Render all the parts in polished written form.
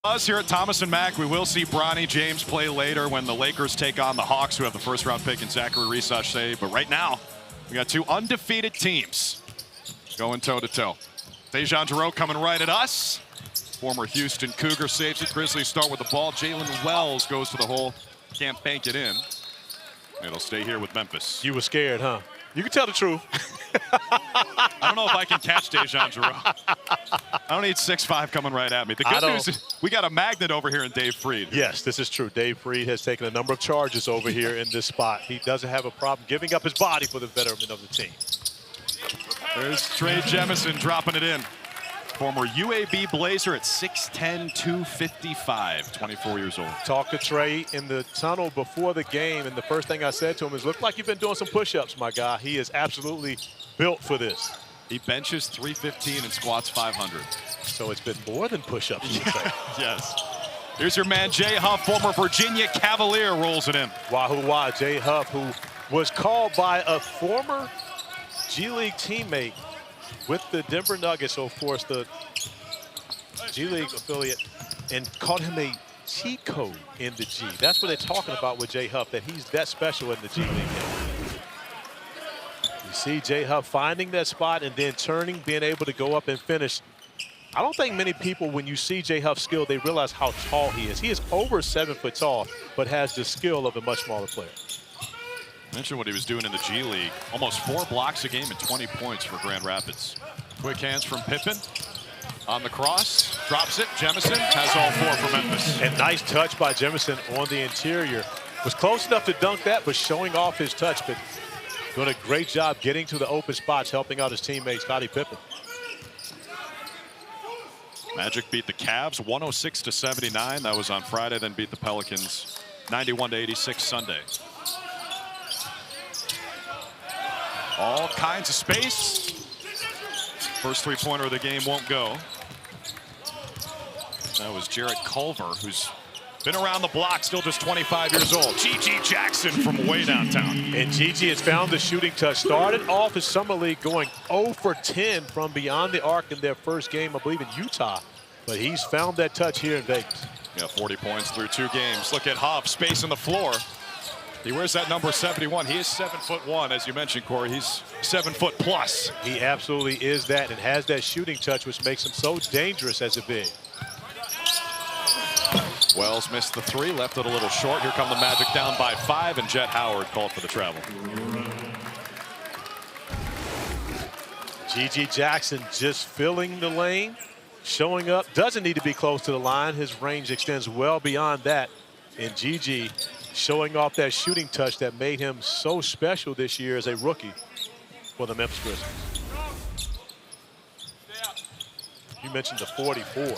Us here at Thomas and Mack, we will see Bronny James play later when the Lakers take on the Hawks, who have the first-round pick in Zachary Risach. But right now, we got two undefeated teams going toe-to-toe. Dejan Jarreau coming right at us. Former Houston Cougar saves it. Grizzlies start with the ball. Jalen Wells goes to the hole. Can't bank it in. It'll stay here with Memphis. You were scared, huh? You can tell the truth. I don't know if I can catch Dejan Jarreau. I don't need 6'5" coming right at me. The good news is we got a magnet over here in Dave Freed. Yes, this is true. Dave Freed has taken a number of charges over here in this spot. He doesn't have a problem giving up his body for the betterment of the team. There's Trey Jemison dropping it in. Former UAB Blazer at 6'10", 255, 24 years old. Talked to Trey in the tunnel before the game, and the first thing I said to him is, look like you've been doing some push-ups, my guy. He is absolutely built for this. He benches 315 and squats 500. So it's been more than push-ups, you would say. Yes. Here's your man, Jay Huff, former Virginia Cavalier, rolls it in. Wahoo wah, Jay Huff, who was called by a former G League teammate with the Denver Nuggets, so of course the G League affiliate, and called him a cheat code in the G. That's what they're talking about with Jay Huff, that he's that special in the G League. You see Jay Huff finding that spot and then turning, being able to go up and finish. I don't think many people, when you see Jay Huff's skill, they realize how tall he is. He is over 7 foot tall, but has the skill of a much smaller player. Mentioned what he was doing in the G League. Almost 4 blocks a game and 20 points for Grand Rapids. Quick hands from Pippen. On the cross, drops it. Jemison has all 4 for Memphis. And nice touch by Jemison on the interior. Was close enough to dunk that, but showing off his touch, but doing a great job getting to the open spots, helping out his teammate, Scottie Pippen. Magic beat the Cavs 106-79. That was on Friday, then beat the Pelicans 91-86 Sunday. All kinds of space. First three-pointer of the game won't go. That was Jarrett Culver, who's been around the block, still just 25 years old. G.G. Jackson from way downtown. And G.G. has found the shooting touch. Started off his summer league going 0 for 10 from beyond the arc in their first game, I believe, in Utah. But he's found that touch here in Vegas. Yeah, 40 points through 2 games. Look at Huff, space on the floor. He wears that number 71. He is 7'1", as you mentioned, Corey. He's 7 foot plus. He absolutely is that and has that shooting touch, which makes him so dangerous as a big. Wells missed the 3, left it a little short. Here come the Magic down by 5, and Jet Howard called for the travel. G.G. Jackson just filling the lane, showing up. Doesn't need to be close to the line. His range extends well beyond that. And G.G. showing off that shooting touch that made him so special this year as a rookie for the Memphis Grizzlies. You mentioned the 44.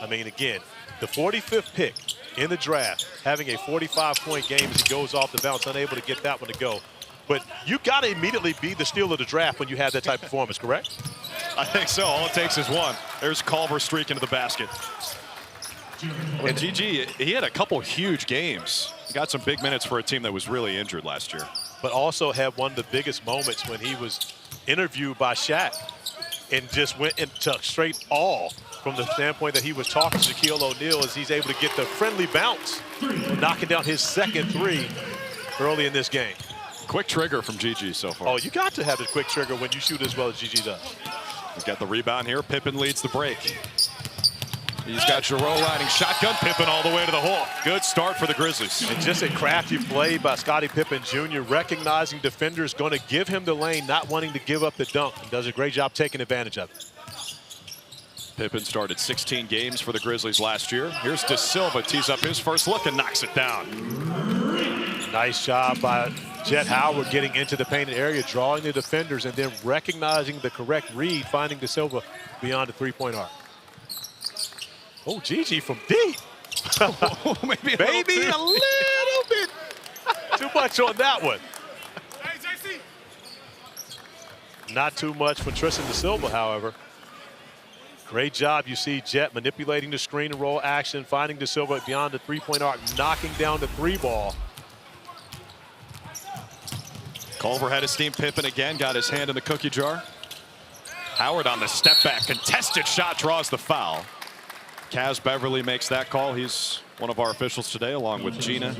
I mean, again, the 45th pick in the draft, having a 45-point game as he goes off the bounce, unable to get that one to go. But you got to immediately be the steal of the draft when you have that type of performance, correct? I think so. All it takes is one. There's Culver streak into the basket. And GG, he had a couple huge games. He got some big minutes for a team that was really injured last year. But also had one of the biggest moments when he was interviewed by Shaq and just went into straight all from the standpoint that he was talking to Shaquille O'Neal as he's able to get the friendly bounce, knocking down his second 3 early in this game. Quick trigger from GG so far. Oh, you got to have the quick trigger when you shoot as well as GG does. He's got the rebound here. Pippen leads the break. He's got Jarreau riding shotgun. Pippen all the way to the hole. Good start for the Grizzlies. And just a crafty play by Scottie Pippen Jr., recognizing defenders going to give him the lane, not wanting to give up the dunk. He does a great job taking advantage of it. Pippen started 16 games for the Grizzlies last year. Here's De Silva, tees up his first look and knocks it down. Nice job by Jet Howard getting into the painted area, drawing the defenders, and then recognizing the correct read, finding De Silva beyond the 3-point arc. Oh, GG from deep. Maybe a little bit too much on that one. Not too much for Tristan De Silva, however. Great job. You see Jet manipulating the screen and roll action, finding De Silva beyond the 3-point arc, knocking down the 3 ball. Culver had his steam. Pippen again got his hand in the cookie jar. Howard on the step back. Contested shot draws the foul. Kaz Beverly makes that call. He's one of our officials today, along with Gina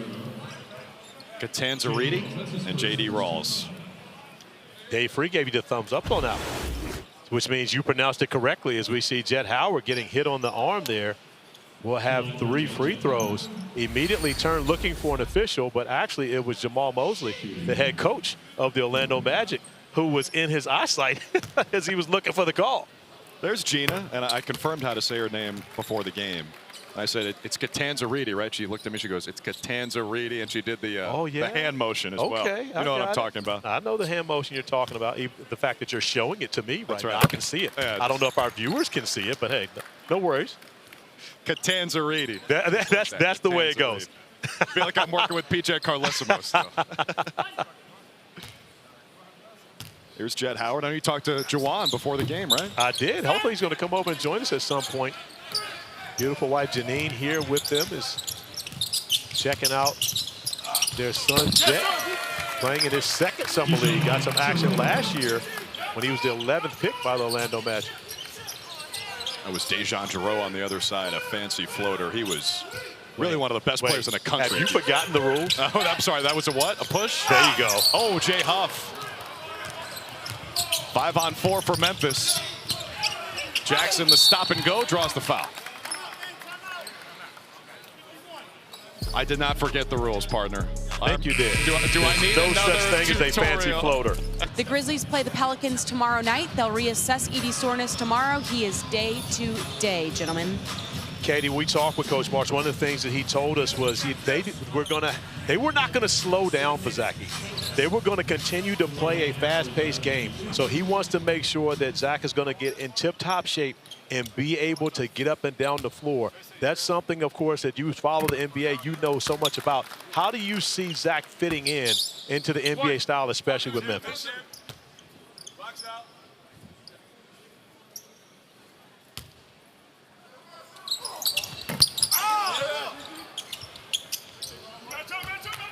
Catanzariti and J.D. Rawls. Dave Free gave you the thumbs up on that one, which means you pronounced it correctly, as we see Jet Howard getting hit on the arm there. We'll have 3 free throws. Immediately turned looking for an official, but actually it was Jamal Mosley, the head coach of the Orlando Magic, who was in his eyesight as he was looking for the call. There's Gina, and I confirmed how to say her name before the game. I said, it's Catanzariti, right? She looked at me, she goes, it's Catanzariti, and she did the hand motion as well. Okay, You know what I'm talking about. I know the hand motion you're talking about. The fact that you're showing it to me right now, right. I can see it. Yeah, I don't know if our viewers can see it, but hey, no worries. Catanzariti. That's the way it goes. I feel like I'm working with PJ Carlesimo still. Here's Jet Howard. I know you talked to Jawan before the game, right? I did. Hopefully he's going to come over and join us at some point. Beautiful wife Janine here with them is checking out their son Jet, playing in his second summer league. Got some action last year when he was the 11th pick by the Orlando Magic. That was Dejan Giroux on the other side, a fancy floater. He was really one of the best players in the country. Have you forgotten the rules? Oh, I'm sorry. That was a what? A push? There you go. Oh, Jay Huff. 5-on-4 for Memphis. Jackson, the stop and go, draws the foul. I did not forget the rules, partner. I think you did. Do I need no another such thing as a fancy floater? The Grizzlies play the Pelicans tomorrow night. They'll reassess Edie Soreness tomorrow. He is day to day, gentlemen. Katie, we talked with Coach March. One of the things that he told us was they were not going to slow down for Zach Edey. They were going to continue to play a fast-paced game. So he wants to make sure that Zach is going to get in tip-top shape and be able to get up and down the floor. That's something, of course, that you follow the NBA, you know so much about. How do you see Zach fitting into the NBA style, especially with Memphis?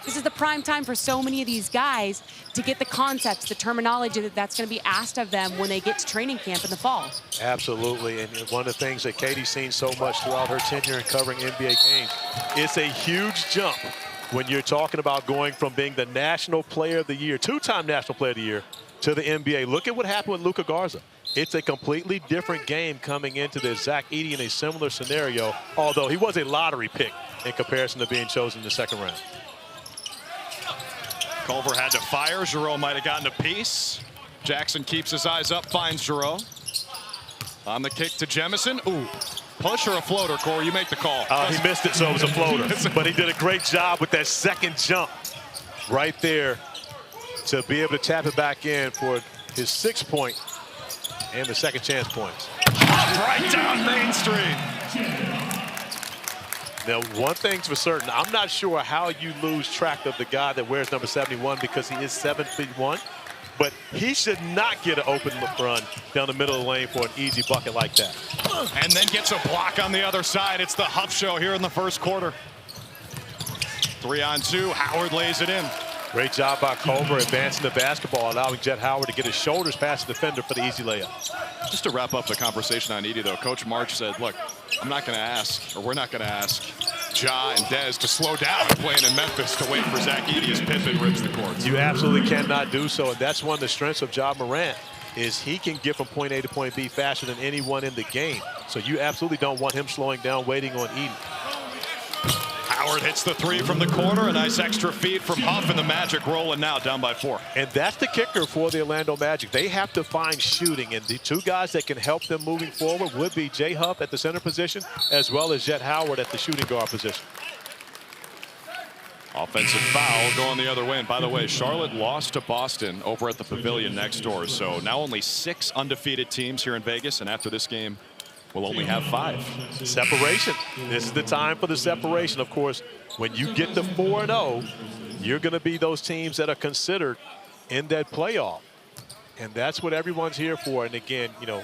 This is the prime time for so many of these guys to get the concepts, the terminology that's going to be asked of them when they get to training camp in the fall. Absolutely, and one of the things that Katie's seen so much throughout her tenure in covering NBA games, it's a huge jump when you're talking about going from being the National Player of the Year, 2-time National Player of the Year, to the NBA. Look at what happened with Luka Garza. It's a completely different game coming into this. Zach Edey in a similar scenario, although he was a lottery pick in comparison to being chosen in the second round. Culver had to fire. Giroux might have gotten a piece. Jackson keeps his eyes up, finds Giroux. On the kick to Jemison. Ooh, push or a floater, Corey? You make the call. He missed it, so it was a floater. But he did a great job with that second jump right there to be able to tap it back in for his 6-point and the second chance points. Right down Main Street. Now, one thing's for certain, I'm not sure how you lose track of the guy that wears number 71 because he is 7'1", but he should not get an open run down the middle of the lane for an easy bucket like that. And then gets a block on the other side. It's the Huff show here in the first quarter. 3-on-2, Howard lays it in. Great job by Culver advancing the basketball, allowing Jet Howard to get his shoulders past the defender for the easy layup. Just to wrap up the conversation on Edey, though, Coach March said, look, I'm not going to ask, or we're not going to ask Ja and Dez to slow down playing in Memphis to wait for Zach Edey as Pippen rips the courts. You absolutely cannot do so, and that's one of the strengths of Ja Morant, is he can get from point A to point B faster than anyone in the game. So you absolutely don't want him slowing down, waiting on Edey. Howard hits the 3 from the corner. A nice extra feed from Huff, and the Magic rolling now down by 4. And that's the kicker for the Orlando Magic. They have to find shooting, and the two guys that can help them moving forward would be Jay Huff at the center position as well as Jet Howard at the shooting guard position. Offensive foul going the other way. And by the way, Charlotte lost to Boston over at the Pavilion next door. So now only 6 undefeated teams here in Vegas, and after this game, we'll only have 5. Separation. This is the time for the separation. Of course, when you get to 4-0, you're going to be those teams that are considered in that playoff. And that's what everyone's here for. And again, you know,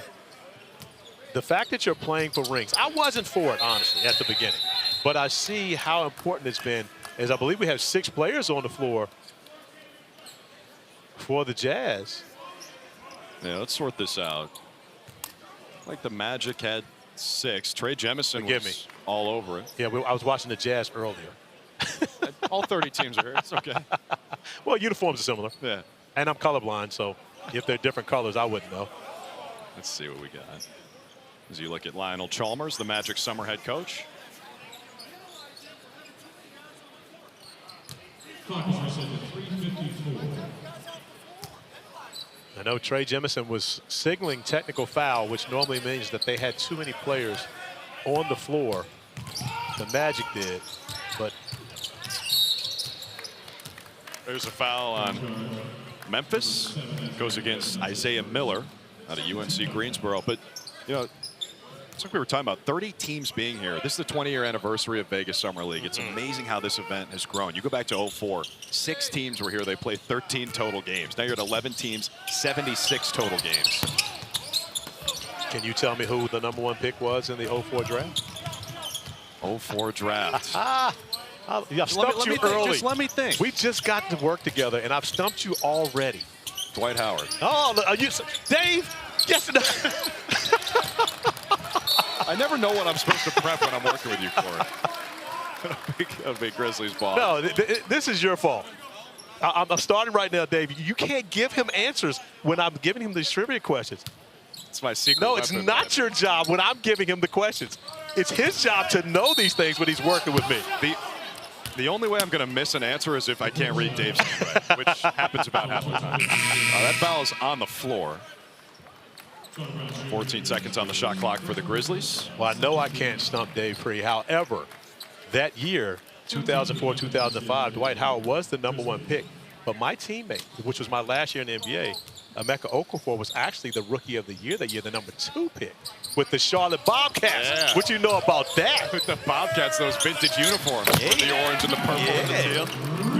the fact that you're playing for rings, I wasn't for it, honestly, at the beginning. But I see how important it's been, as I believe we have 6 players on the floor for the Jazz. Yeah, let's sort this out. Like the Magic had 6. Trey Jemison Forgive was me. all over it. Yeah, I was watching the Jazz earlier. All 30 teams are here. It's okay. Well, uniforms are similar. Yeah. And I'm colorblind, so if they're different colors, I wouldn't know. Let's see what we got. As you look at Lionel Chalmers, the Magic summer head coach. I know Trey Jemison was signaling technical foul, which normally means that they had too many players on the floor. The Magic did, but there's a foul on Memphis. Goes against Isaiah Miller out of UNC Greensboro. But, you know, it's like we were talking about 30 teams being here. This is the 20-year anniversary of Vegas Summer League. It's amazing how this event has grown. You go back to 04, 6 teams were here. They played 13 total games. Now you're at 11 teams, 76 total games. Can you tell me who the #1 pick was in the 04 draft? 04 draft. I've stumped you early. Just let me think. We just got to work together, and I've stumped you already. Dwight Howard. Oh, Dave, yes. I never know what I'm supposed to prep when I'm working with you, Corey. a big Grizzlies ball. No, this is your fault. I'm starting right now, Dave. You can't give him answers when I'm giving him these trivia questions. It's my secret. No, it's not your job when I'm giving him the questions. It's his job to know these things when he's working with me. The only way I'm going to miss an answer is if I can't read Dave's right, which happens about half the time. That foul is on the floor. 14 seconds on the shot clock for the Grizzlies. Well, I know I can't stump Dave Free. However, that year, 2004-2005, Dwight Howard was the #1 pick. But my teammate, which was my last year in the NBA, Emeka Okafor, was actually the Rookie of the Year that year, the #2 pick with the Charlotte Bobcats. Yeah. What you know about that? With the Bobcats, those vintage uniforms with the orange and the purple and the teal.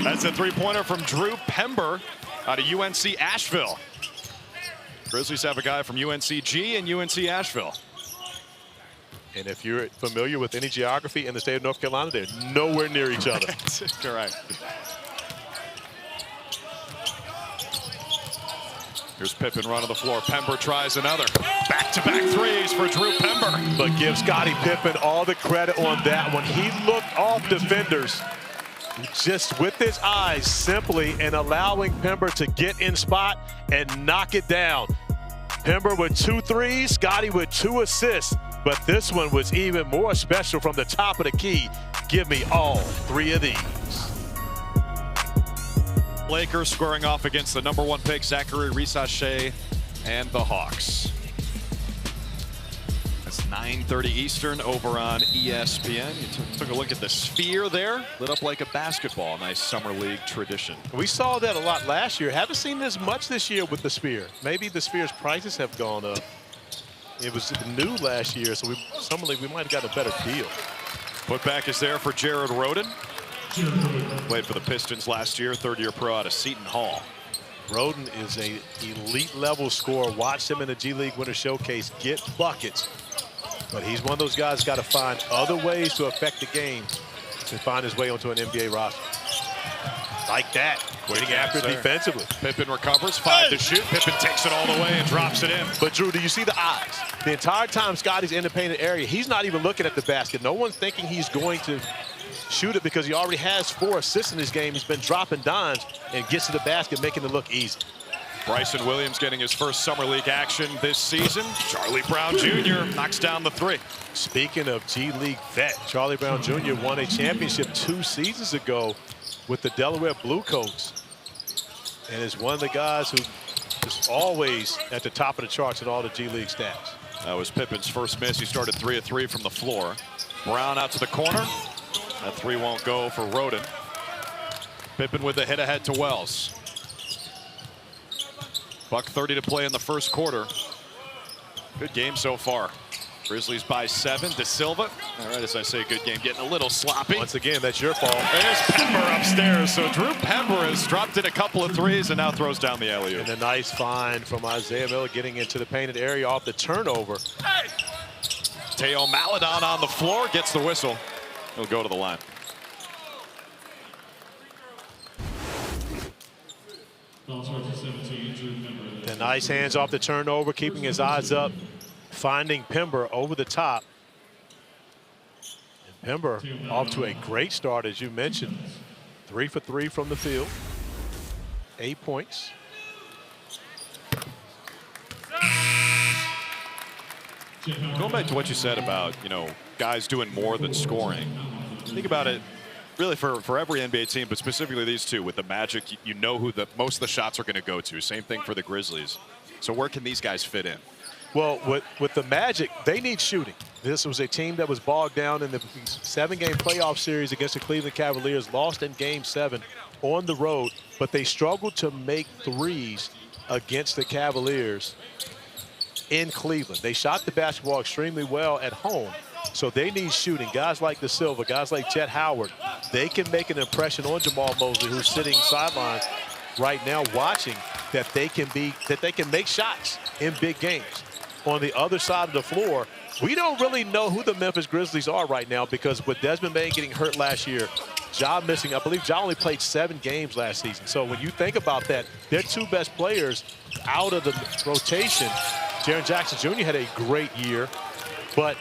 That's a three-pointer from Drew Pember out of UNC Asheville. Grizzlies have a guy from UNCG and UNC Asheville. And if you're familiar with any geography in the state of North Carolina, they're nowhere near each other. Correct. Here's Pippen running the floor. Pember tries another. Back-to-back threes for Drew Pember. But give Scottie Pippen all the credit on that one. He looked off defenders just with his eyes simply and allowing Pember to get in spot and knock it down. Pember with 2 threes, Scottie with 2 assists. But this one was even more special from the top of the key. Give me all 3 of these. Lakers squaring off against the #1 pick, Zachary Rissache and the Hawks. That's 9:30 Eastern over on ESPN. You took a look at the sphere there, lit up like a basketball. Nice summer league tradition. We saw that a lot last year. Haven't seen as much this year with the sphere. Maybe the sphere's prices have gone up. It was new last year, so summer league we might have gotten a better deal. Putback is there for Jared Rhoden. Played for the Pistons last year, 3rd-year pro out of Seton Hall. Rhoden is a elite level scorer. Watch him in the G League Winter Showcase get buckets. But he's one of those guys got to find other ways to affect the game to find his way onto an NBA roster. Like that, waiting after it defensively. Pippen recovers, 5 to shoot. Pippen takes it all the way and drops it in. But Drew, do you see the eyes? The entire time Scottie's in the painted area, he's not even looking at the basket. No one's thinking he's going to shoot it because he already has 4 assists in his game. He's been dropping dimes and gets to the basket, making it look easy. Bryson Williams getting his first summer league action this season. Charlie Brown Jr. knocks down the 3. Speaking of G League vet, Charlie Brown Jr. won a championship 2 seasons ago with the Delaware Bluecoats, and is one of the guys who is always at the top of the charts in all the G League stats. That was Pippen's first miss. He started 3 of 3 from the floor. Brown out to the corner. That 3 won't go for Rhoden. Pippen with the hit ahead to Wells. $1:30 to play in the first quarter. Good game so far. Grizzlies by 7. De Silva. All right, as I say, good game. Getting a little sloppy. Once again, that's your fault. There's Pember upstairs. So Drew Pember has dropped in a couple of threes and now throws down the alley-oop. And a nice find from Isaiah Miller getting into the painted area off the turnover. Hey! Teo Maladon on the floor, gets the whistle. He'll go to the line. The nice hands off the turnover, keeping his eyes up. finding Pember over the top. And Pember off to a great start, as you mentioned. 3 for 3 from the field. 8 points. Going back to what you said about, guys doing more than scoring. Think about it really for every NBA team, but specifically these two. With the Magic, you know who most of the shots are going to go to. Same thing for the Grizzlies. So where can these guys fit in? Well, with the Magic, they need shooting. This was a team that was bogged down in the 7-game playoff series against the Cleveland Cavaliers, lost in Game 7 on the road, but they struggled to make threes against the Cavaliers in Cleveland. They shot the basketball extremely well at home, so they need shooting. Guys like Da Silva, guys like Jet Howard, they can make an impression on Jamal Mosley, who's sitting sideline right now watching, that they can make shots in big games. On the other side of the floor, we don't really know who the Memphis Grizzlies are right now, because with Desmond Bane getting hurt last year, Ja missing, I believe Ja only played 7 games last season. So when you think about that, their 2 best players out of the rotation. Jaren Jackson Jr. had a great year, but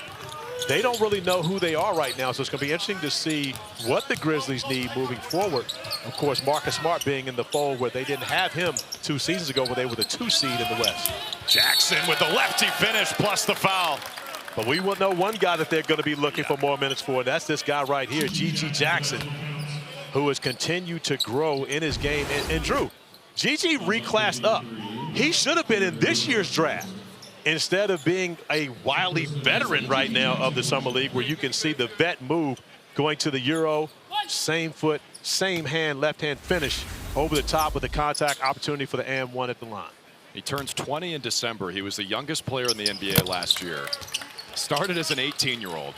they don't really know who they are right now. So it's going to be interesting to see what the Grizzlies need moving forward. Of course, Marcus Smart being in the fold, where they didn't have him 2 seasons ago, where they were the 2 seed in the West. Jackson with the lefty finish plus the foul. But we will know one guy that they're going to be looking for more minutes for. That's this guy right here, G.G. Jackson, who has continued to grow in his game. And Drew, G.G. reclassed up. He should have been in this year's draft instead of being a wily veteran right now of the Summer League, where you can see the vet move going to the Euro. Same foot, same hand, left-hand finish over the top with a contact opportunity for the and one at the line. He turns 20 in December. He was the youngest player in the NBA last year. Started as an 18-year-old.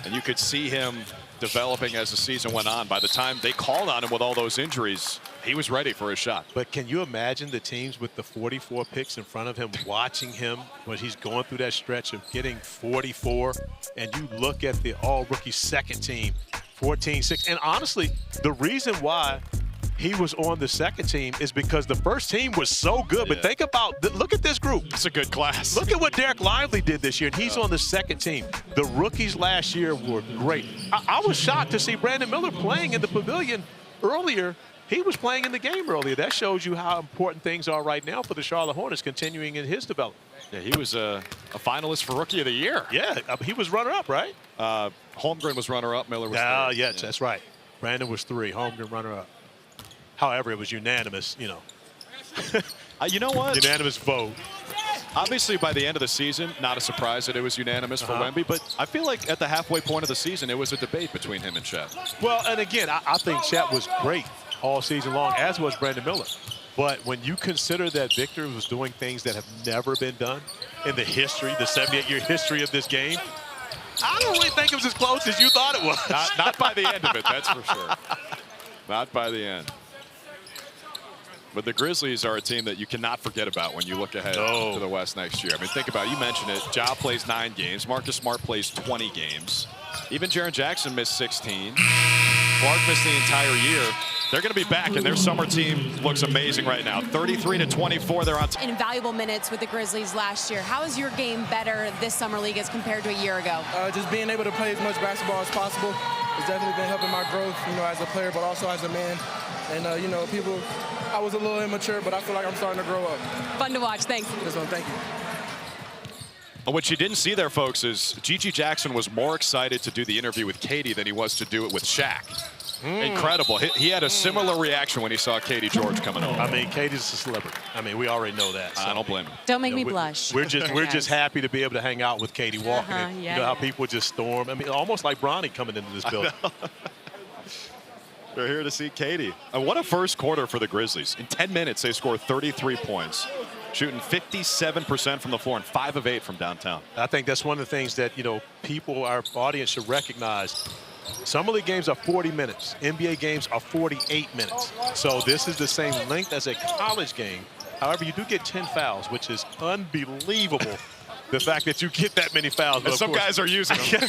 And you could see him developing as the season went on. By the time they called on him with all those injuries, he was ready for his shot. But can you imagine the teams with the 44 picks in front of him watching him when he's going through that stretch of getting 44, and you look at the all-rookie second team, 14-6. And honestly, the reason why he was on the second team is because the first team was so good. But think about, look at this group. It's a good class. Look at what Derek Lively did this year, and he's on the second team. The rookies last year were great. I was shocked to see Brandon Miller playing in the pavilion earlier. He was playing in the game earlier. That shows you how important things are right now for the Charlotte Hornets continuing in his development. Yeah, he was a finalist for Rookie of the Year. Yeah, he was runner-up, right? Holmgren was runner-up. Miller was third. Yes, that's right. Brandon was 3. Holmgren runner-up. However, it was unanimous, you know what? Unanimous vote. Obviously, by the end of the season, not a surprise that it was unanimous for Wemby, but I feel like at the halfway point of the season, it was a debate between him and Chet. Well, and again, I think Chet was great all season long, as was Brandon Miller. But when you consider that Victor was doing things that have never been done in the history, the 78-year history of this game, I don't really think it was as close as you thought it was. Not by the end of it, that's for sure. Not by the end. But the Grizzlies are a team that you cannot forget about when you look ahead to the West next year. I mean, think about it. You mentioned it. Ja plays 9 games. Marcus Smart plays 20 games. Even Jaren Jackson missed 16. Clark missed the entire year. They're going to be back, and their summer team looks amazing right now. 33-24, they're on top. Invaluable minutes with the Grizzlies last year. How is your game better this summer league as compared to a year ago? Just being able to play as much basketball as possible has definitely been helping my growth, as a player, but also as a man. And, I was a little immature, but I feel like I'm starting to grow up. Fun to watch. Thanks. This one, thank you. And what you didn't see there, folks, is G.G. Jackson was more excited to do the interview with Katie than he was to do it with Shaq. Incredible. He had a similar reaction when he saw Katie George coming over. I mean, Katie's a celebrity. I mean, we already know that. So, I don't blame him. Don't make me blush. We're just happy to be able to hang out with Katie walking in. Yeah, you know how people just storm. I mean, almost like Bronny coming into this building. We're here to see Katie. What a first quarter for the Grizzlies. In 10 minutes, they scored 33 points, shooting 57% from the floor and 5 of 8 from downtown. I think that's one of the things that, people, our audience should recognize. Summer League games are 40 minutes. NBA games are 48 minutes. So this is the same length as a college game. However, you do get 10 fouls, which is unbelievable. The fact that you get that many fouls. And some guys are using them.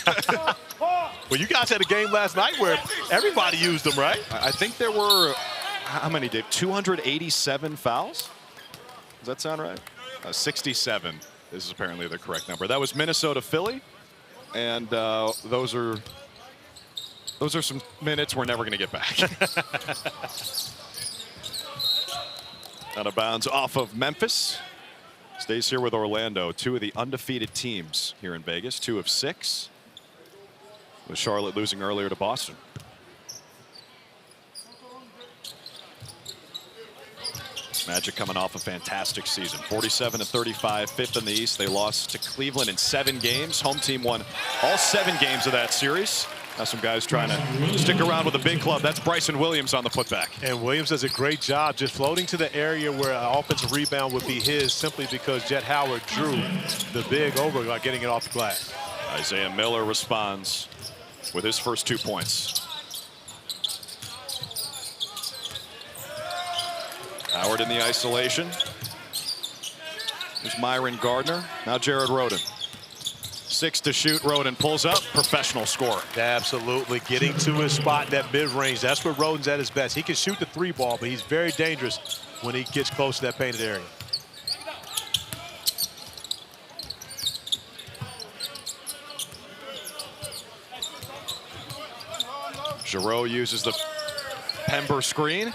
Well, you guys had a game last night where everybody used them, right? I think there were, how many, Dave? 287 fouls? Does that sound right? 67 This is apparently the correct number. That was Minnesota, Philly, and those are some minutes we're never going to get back. Out of bounds off of Memphis. Stays here with Orlando. Two of the undefeated teams here in Vegas. 2 of 6. With Charlotte losing earlier to Boston. Magic coming off a fantastic season. 47-35, 5th in the East. They lost to Cleveland in 7 games. Home team won all 7 games of that series. Now some guys trying to stick around with a big club. That's Bryson Williams on the putback. And Williams does a great job just floating to the area where an offensive rebound would be his, simply because Jet Howard drew the big over by getting it off the glass. Isaiah Miller responds with his first 2 points. Howard in the isolation. There's Myron Gardner. Now Jared Rhoden. 6 to shoot. Rhoden pulls up. Professional scorer. Absolutely. Getting to his spot in that mid-range. That's where Rhoden's at his best. He can shoot the 3 ball, but he's very dangerous when he gets close to that painted area. Giroux uses the Pember screen.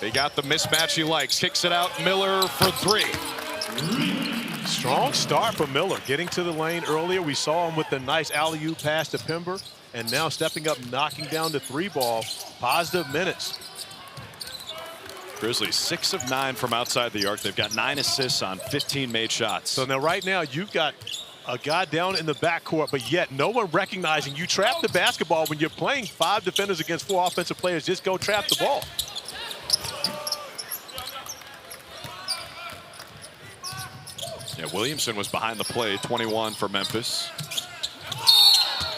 They got the mismatch he likes. Kicks it out. Miller for 3. Strong start for Miller. Getting to the lane earlier. We saw him with the nice alley-oop pass to Pember. And now stepping up, knocking down the 3 ball. Positive minutes. Grizzlies 6 of 9 from outside the arc. They've got 9 assists on 15 made shots. So now right now you've got a guy down in the backcourt, but yet no one recognizing you trap the basketball when you're playing 5 defenders against 4 offensive players. Just go trap the ball. Yeah, Williamson was behind the play, 21 for Memphis.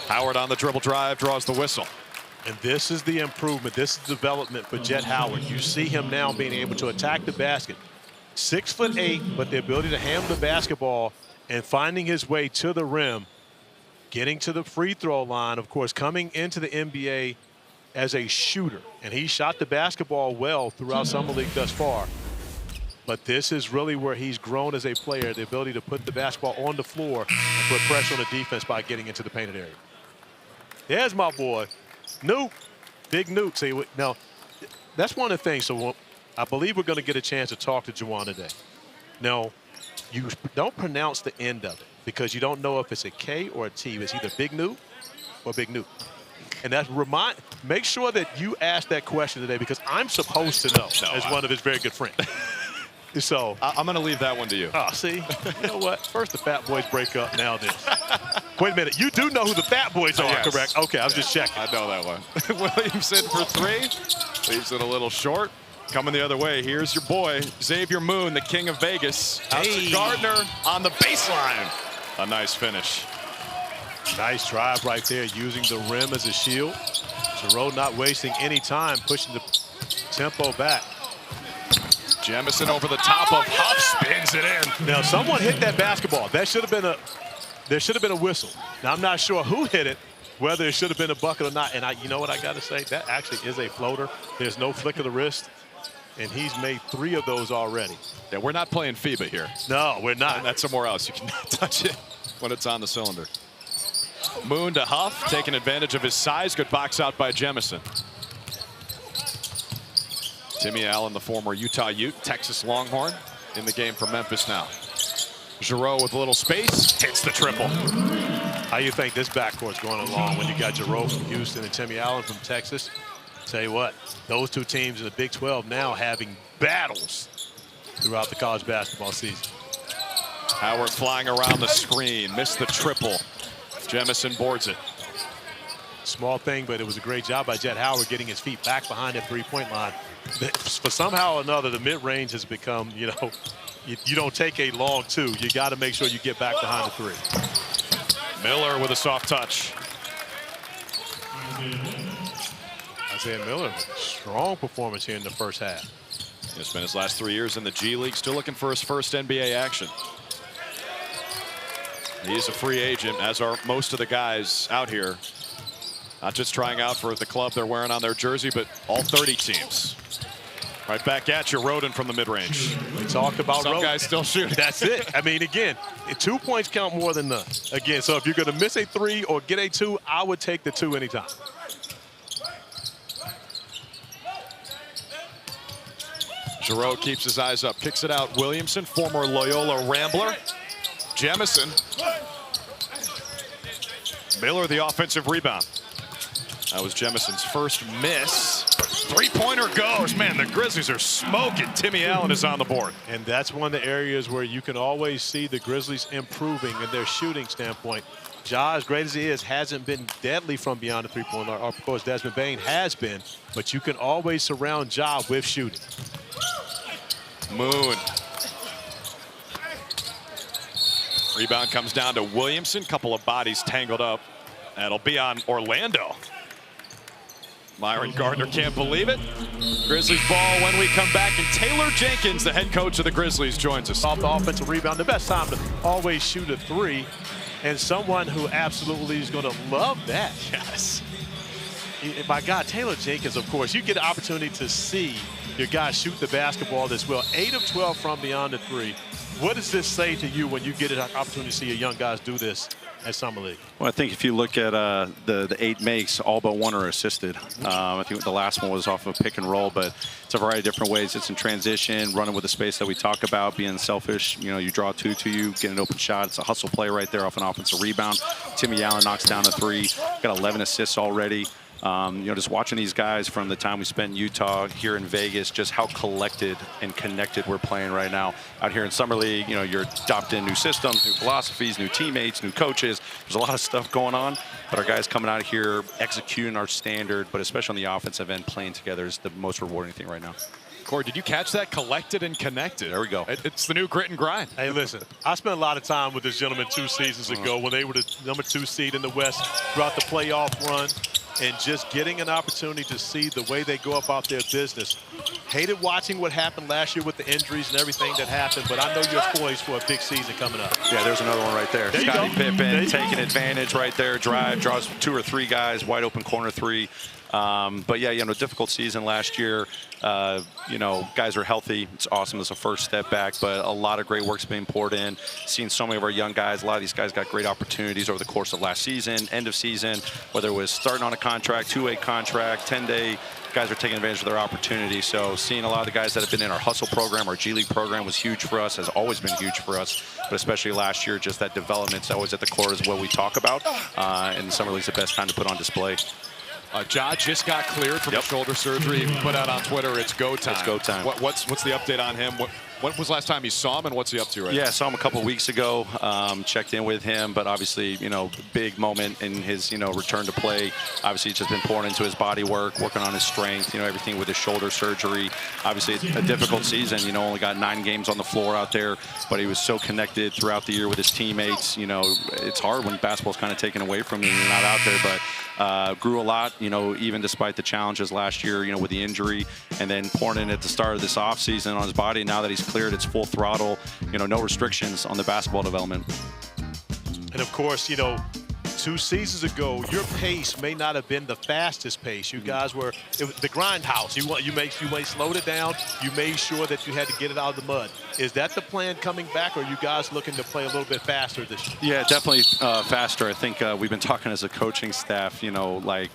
Howard on the dribble drive, draws the whistle. And this is the improvement. This is development for Jet Howard. You see him now being able to attack the basket. 6'8", but the ability to handle the basketball and finding his way to the rim, getting to the free throw line, of course, coming into the NBA as a shooter. And he shot the basketball well throughout Summer League thus far. But this is really where he's grown as a player, the ability to put the basketball on the floor and put pressure on the defense by getting into the painted area. There's my boy, Nuke, big Nuke. See, now, that's one of the things. So I believe we're going to get a chance to talk to Juwan today. Now, you don't pronounce the end of it because you don't know if it's a K or a T. It's either Big Nuke or Big Nuke. And that's make sure that you ask that question today because I'm supposed to know as one of his very good friends. So I'm going to leave that one to you. Oh, see, you know what? First the Fat Boys break up, now this. Wait a minute, you do know who the Fat Boys are, yes. Correct? Okay, I was just checking. I know that one. Williamson for 3. Leaves it a little short. Coming the other way, here's your boy, Xavier Moon, the king of Vegas. Out to Gardner on the baseline. A nice finish. Nice drive right there, using the rim as a shield. Giroux not wasting any time, pushing the tempo back. Jamison over the top of Huff, spins it in. Now someone hit that basketball. That should have been there should have been a whistle. Now I'm not sure who hit it, whether it should have been a bucket or not. And you know what I got to say? That actually is a floater. There's no flick of the wrist, and he's made 3 of those already. Yeah, we're not playing FIBA here. No, we're not. That's somewhere else. You cannot touch it when it's on the cylinder. Moon to Huff, taking advantage of his size. Good box out by Jamison. Timmy Allen, the former Utah Ute, Texas Longhorn, in the game for Memphis now. Giroux with a little space, hits the triple. How you think this backcourt's going along when you got Giroux from Houston and Timmy Allen from Texas? Tell you what, those 2 teams in the Big 12 now having battles throughout the college basketball season. Howard flying around the screen, missed the triple. Jamison boards it. Small thing, but it was a great job by Jet Howard getting his feet back behind that 3-point line. For somehow or another, the mid-range has become, you know, you don't take a long 2. You got to make sure you get back behind the 3. Miller with a soft touch. Isaiah Miller, strong performance here in the first half. He spent his last 3 years in the G League, still looking for his first NBA action. He is a free agent, as are most of the guys out here. Not just trying out for the club they're wearing on their jersey, but all 30 teams Right back at you, Roden from the mid-range. We talked about Some Roden. guys still shooting. That's it. I mean, again, 2 points count more than none. Again, so if you're going to miss a 3 or get a 2, I would take the 2 anytime. Giroux keeps his eyes up, kicks it out. Williamson, former Loyola Rambler. Jemison. Miller, the offensive rebound. That was Jemison's first miss. Three-pointer goes. Man, the Grizzlies are smoking. Timmy Allen is on the board. And that's one of the areas where you can always see the Grizzlies improving in their shooting standpoint. Ja, as great as he is, hasn't been deadly from beyond the three-point line. Of course, Desmond Bane has been, but you can always surround Ja with shooting. Moon. Rebound comes down to Williamson. Couple of bodies tangled up. That'll be on Orlando. Myron Gardner can't believe it. Grizzlies ball when we come back, and Taylor Jenkins, the head coach of the Grizzlies, joins us. Off the offensive rebound, the best time to always shoot a 3, and someone who absolutely is going to love that. Yes. My God, Taylor Jenkins, of course, you get an opportunity to see your guys shoot the basketball this well. 8 of 12 from beyond the 3. What does this say to you when you get an opportunity to see your young guys do this at Summer League? Well, I think if you look at the 8 makes, all but 1 are assisted. I think the last one was off of a pick and roll, but it's a variety of different ways. It's in transition, running with the space that we talk about, being selfish. You know, you draw 2 to you, get an open shot. It's a hustle play right there off an offensive rebound. Timmy Allen knocks down a 3. Got 11 assists already. You know, just watching these guys from the time we spent in Utah, here in Vegas, just how collected and connected we're playing right now. Out here in Summer League, you know, you're adopting new systems, new philosophies, new teammates, new coaches. There's a lot of stuff going on, but our guys coming out here, executing our standard, but especially on the offensive end, playing together is the most rewarding thing right now. Corey, did you catch that? Collected and connected. There we go. It's the new grit and grind. Hey, listen, I spent a lot of time with this gentleman 2 seasons ago when they were the number 2 seed in the West throughout the playoff run, and just getting an opportunity to see the way they go about their business. Hated watching what happened last year with the injuries and everything that happened, but I know you're poised for a big season coming up. Yeah, there's another one right there. There you Scottie go. Pippen taking advantage right there. Drive, draws 2 or 3 guys, wide open corner 3. But yeah, you know, difficult season last year. You know, guys are healthy. It's awesome. It's a first step back, but a lot of great work's being poured in. Seeing so many of our young guys. A lot of these guys got great opportunities over the course of last season, end of season, whether it was starting on a contract, 2-way contract, 10-day. Guys are taking advantage of their opportunity. So seeing a lot of the guys that have been in our hustle program, our G League program, was huge for us, has always been huge for us. But especially last year, just that development's always at the core is what we talk about. And Summer League's the best time to put on display. Ja just got cleared from the shoulder surgery. He put out on Twitter, it's go time. It's go time. What's the update on him? What was the last time you saw him, and what's he up to right now? Yeah, saw him a couple of weeks ago. Checked in with him, but obviously, you know, big moment in his, you know, return to play. Obviously, he's just been pouring into his body work, working on his strength, you know, everything with his shoulder surgery. Obviously, it's a difficult season. You know, only got 9 games on the floor out there, but he was so connected throughout the year with his teammates. You know, it's hard when basketball's kind of taken away from you and you're not out there, but grew a lot, you know, even despite the challenges last year, you know, with the injury, and then pouring in at the start of this offseason on his body. Now that he's cleared, it's full throttle, you know, no restrictions on the basketball development. And of course, you know, 2 seasons ago, your pace may not have been the fastest pace. You guys were the grindhouse. You may slowed it down. You made sure that you had to get it out of the mud. Is that the plan coming back, or are you guys looking to play a little bit faster this year? Yeah, definitely faster. I think we've been talking as a coaching staff, you know, like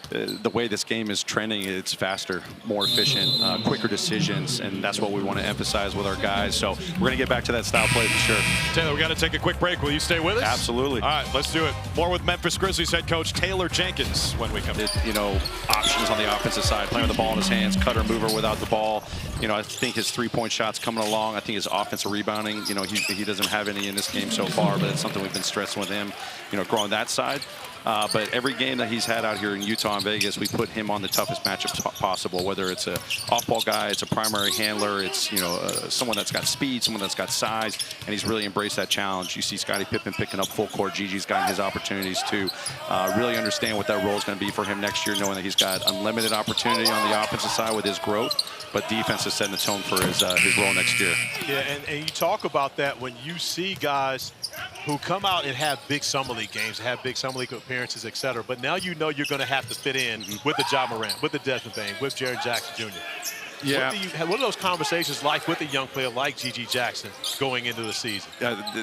the way this game is trending, it's faster, more efficient, quicker decisions, and that's what we want to emphasize with our guys. So we're going to get back to that style play for sure. Taylor, we got to take a quick break. Will you stay with us? Absolutely. All right, let's do it. More with Memphis Grizzlies head coach Taylor Jenkins when we come back. You know, options on the offensive side, playing with the ball in his hands, cutter, mover without the ball. You know, I think his 3-point shot's coming along. I think his offensive rebounding, you know, he doesn't have any in this game so far, but it's something we've been stressing with him, you know, growing that side. But every game that he's had out here in Utah and Vegas, we put him on the toughest matchups possible, whether it's a off-ball guy, it's a primary handler, it's, you know, someone that's got speed, someone that's got size, and he's really embraced that challenge. You see Scottie Pippen picking up full court. Gigi's gotten his opportunities to really understand what that role is going to be for him next year, knowing that he's got unlimited opportunity on the offensive side with his growth, but defense is setting the tone for his role next year. Yeah, and you talk about that when you see guys who come out and have big Summer League games, have big Summer League appearances, et cetera. But now you know you're going to have to fit in with the Ja Morant, with the Desmond Bane, with Jaren Jackson Jr. Yeah. What are those conversations like with a young player like G.G. Jackson going into the season?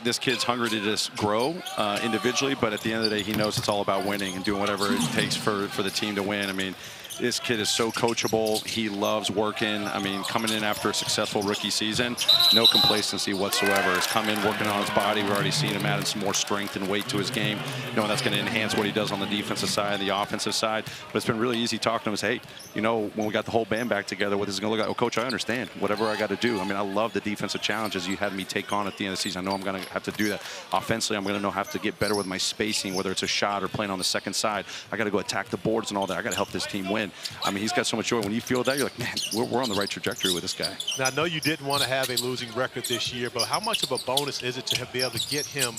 This kid's hungry to just grow individually, but at the end of the day, he knows it's all about winning and doing whatever it takes for the team to win. I mean, this kid is so coachable. He loves working. I mean, coming in after a successful rookie season, no complacency whatsoever. He's come in working on his body. We've already seen him adding some more strength and weight to his game, knowing that's going to enhance what he does on the defensive side and the offensive side. But it's been really easy talking to him. Say, hey, you know, when we got the whole band back together, what this is going to look like? Oh, Coach, I understand. Whatever I got to do. I mean, I love the defensive challenges you had me take on at the end of the season. I know I'm going to have to do that. Offensively, I'm going to have to get better with my spacing, whether it's a shot or playing on the second side. I got to go attack the boards and all that. I got to help this team win. I mean, he's got so much joy. When you feel that, you're like, man, we're on the right trajectory with this guy. Now, I know you didn't want to have a losing record this year, but how much of a bonus is it to be able to get him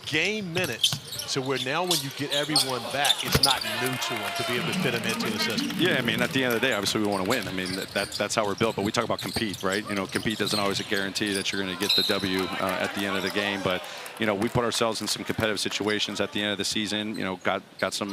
game minutes so where now when you get everyone back, it's not new to him to be able to fit him into the system? Yeah, I mean, at the end of the day, obviously we want to win. I mean, that's how we're built. But we talk about compete, right? You know, compete doesn't always guarantee that you're going to get the W at the end of the game. But, you know, we put ourselves in some competitive situations at the end of the season. You know, got some,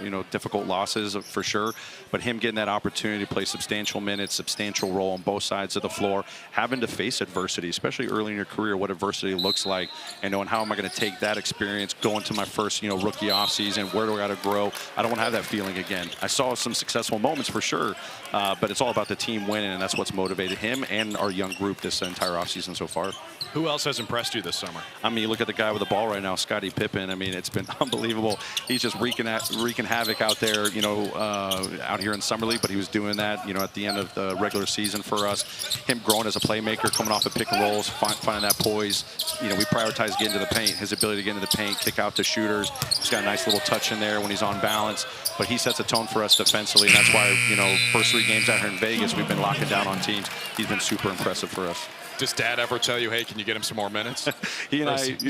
you know, difficult losses for sure. But him getting that opportunity to play substantial minutes, substantial role on both sides of the floor, having to face adversity, especially early in your career, what adversity looks like, and knowing how am I going to take that experience going to my first, you know, rookie offseason, where do I got to grow? I don't want to have that feeling again. I saw some successful moments for sure, but it's all about the team winning, and that's what's motivated him and our young group this entire offseason so far. Who else has impressed you this summer? I mean, you look at the guy with the ball right now, Scottie Pippen. I mean, it's been unbelievable. He's just wreaking havoc out there, you know, out here in Summer League, but he was doing that, you know, at the end of the regular season for us. Him growing as a playmaker, coming off of pick and rolls, finding that poise. You know, we prioritize getting to the paint, his ability to get into the paint, kick out to shooters. He's got a nice little touch in there when he's on balance, but he sets a tone for us defensively, and that's why, you know, first 3 games out here in Vegas, we've been locking down on teams. He's been super impressive for us. Does Dad ever tell you, hey, can you get him some more minutes? He's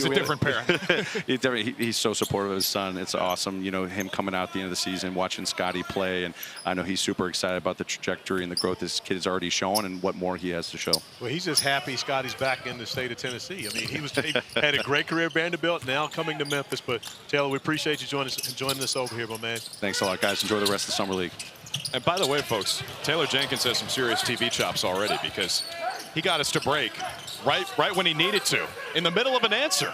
a different parent. He's so supportive of his son. It's awesome, you know, him coming out at the end of the season, watching Scottie play, and I know he's super excited about the trajectory and the growth this kid is already showing and what more he has to show. Well, he's just happy Scottie's back in the state of Tennessee. I mean, he had a great career at Vanderbilt, now coming to Memphis. But, Taylor, we appreciate you joining us over here, my man. Thanks a lot, guys. Enjoy the rest of the Summer League. And by the way, folks, Taylor Jenkins has some serious TV chops already because he got us to break right when he needed to, in the middle of an answer.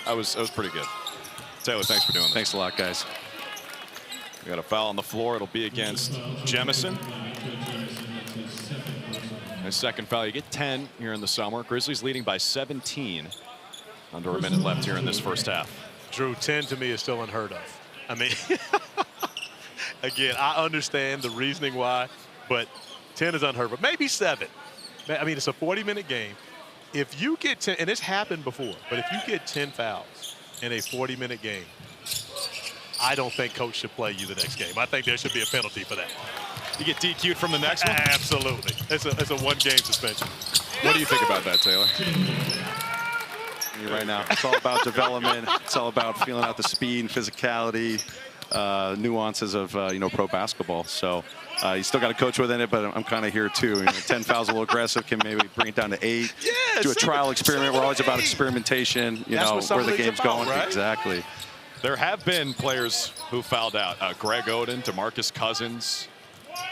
That was pretty good. Taylor, thanks for doing this. Thanks a lot, guys. We got a foul on the floor. It'll be against Jemison. His second foul. You get 10 here in the summer. Grizzlies leading by 17. Under a minute left here in this first half. Drew, 10 to me is still unheard of. I mean, again, I understand the reasoning why, but 10 is unheard of. Maybe 7. I mean, it's a 40-minute game. If you get 10, and it's happened before, but if you get 10 fouls in a 40-minute game, I don't think coach should play you the next game. I think there should be a penalty for that. You get DQ'd from the next one? Absolutely. It's a one-game suspension. What do you think about that, Taylor? Right now, it's all about development. It's all about feeling out the speed and physicality, nuances of you know, pro basketball. So you still got a coach within it, but I'm kind of here too. You know, 10 fouls a little aggressive. Can maybe bring it down to 8. Yeah, do a trial experiment. We're always about experimentation. You know where the game's going. Right? Exactly. There have been players who fouled out. Greg Oden, DeMarcus Cousins,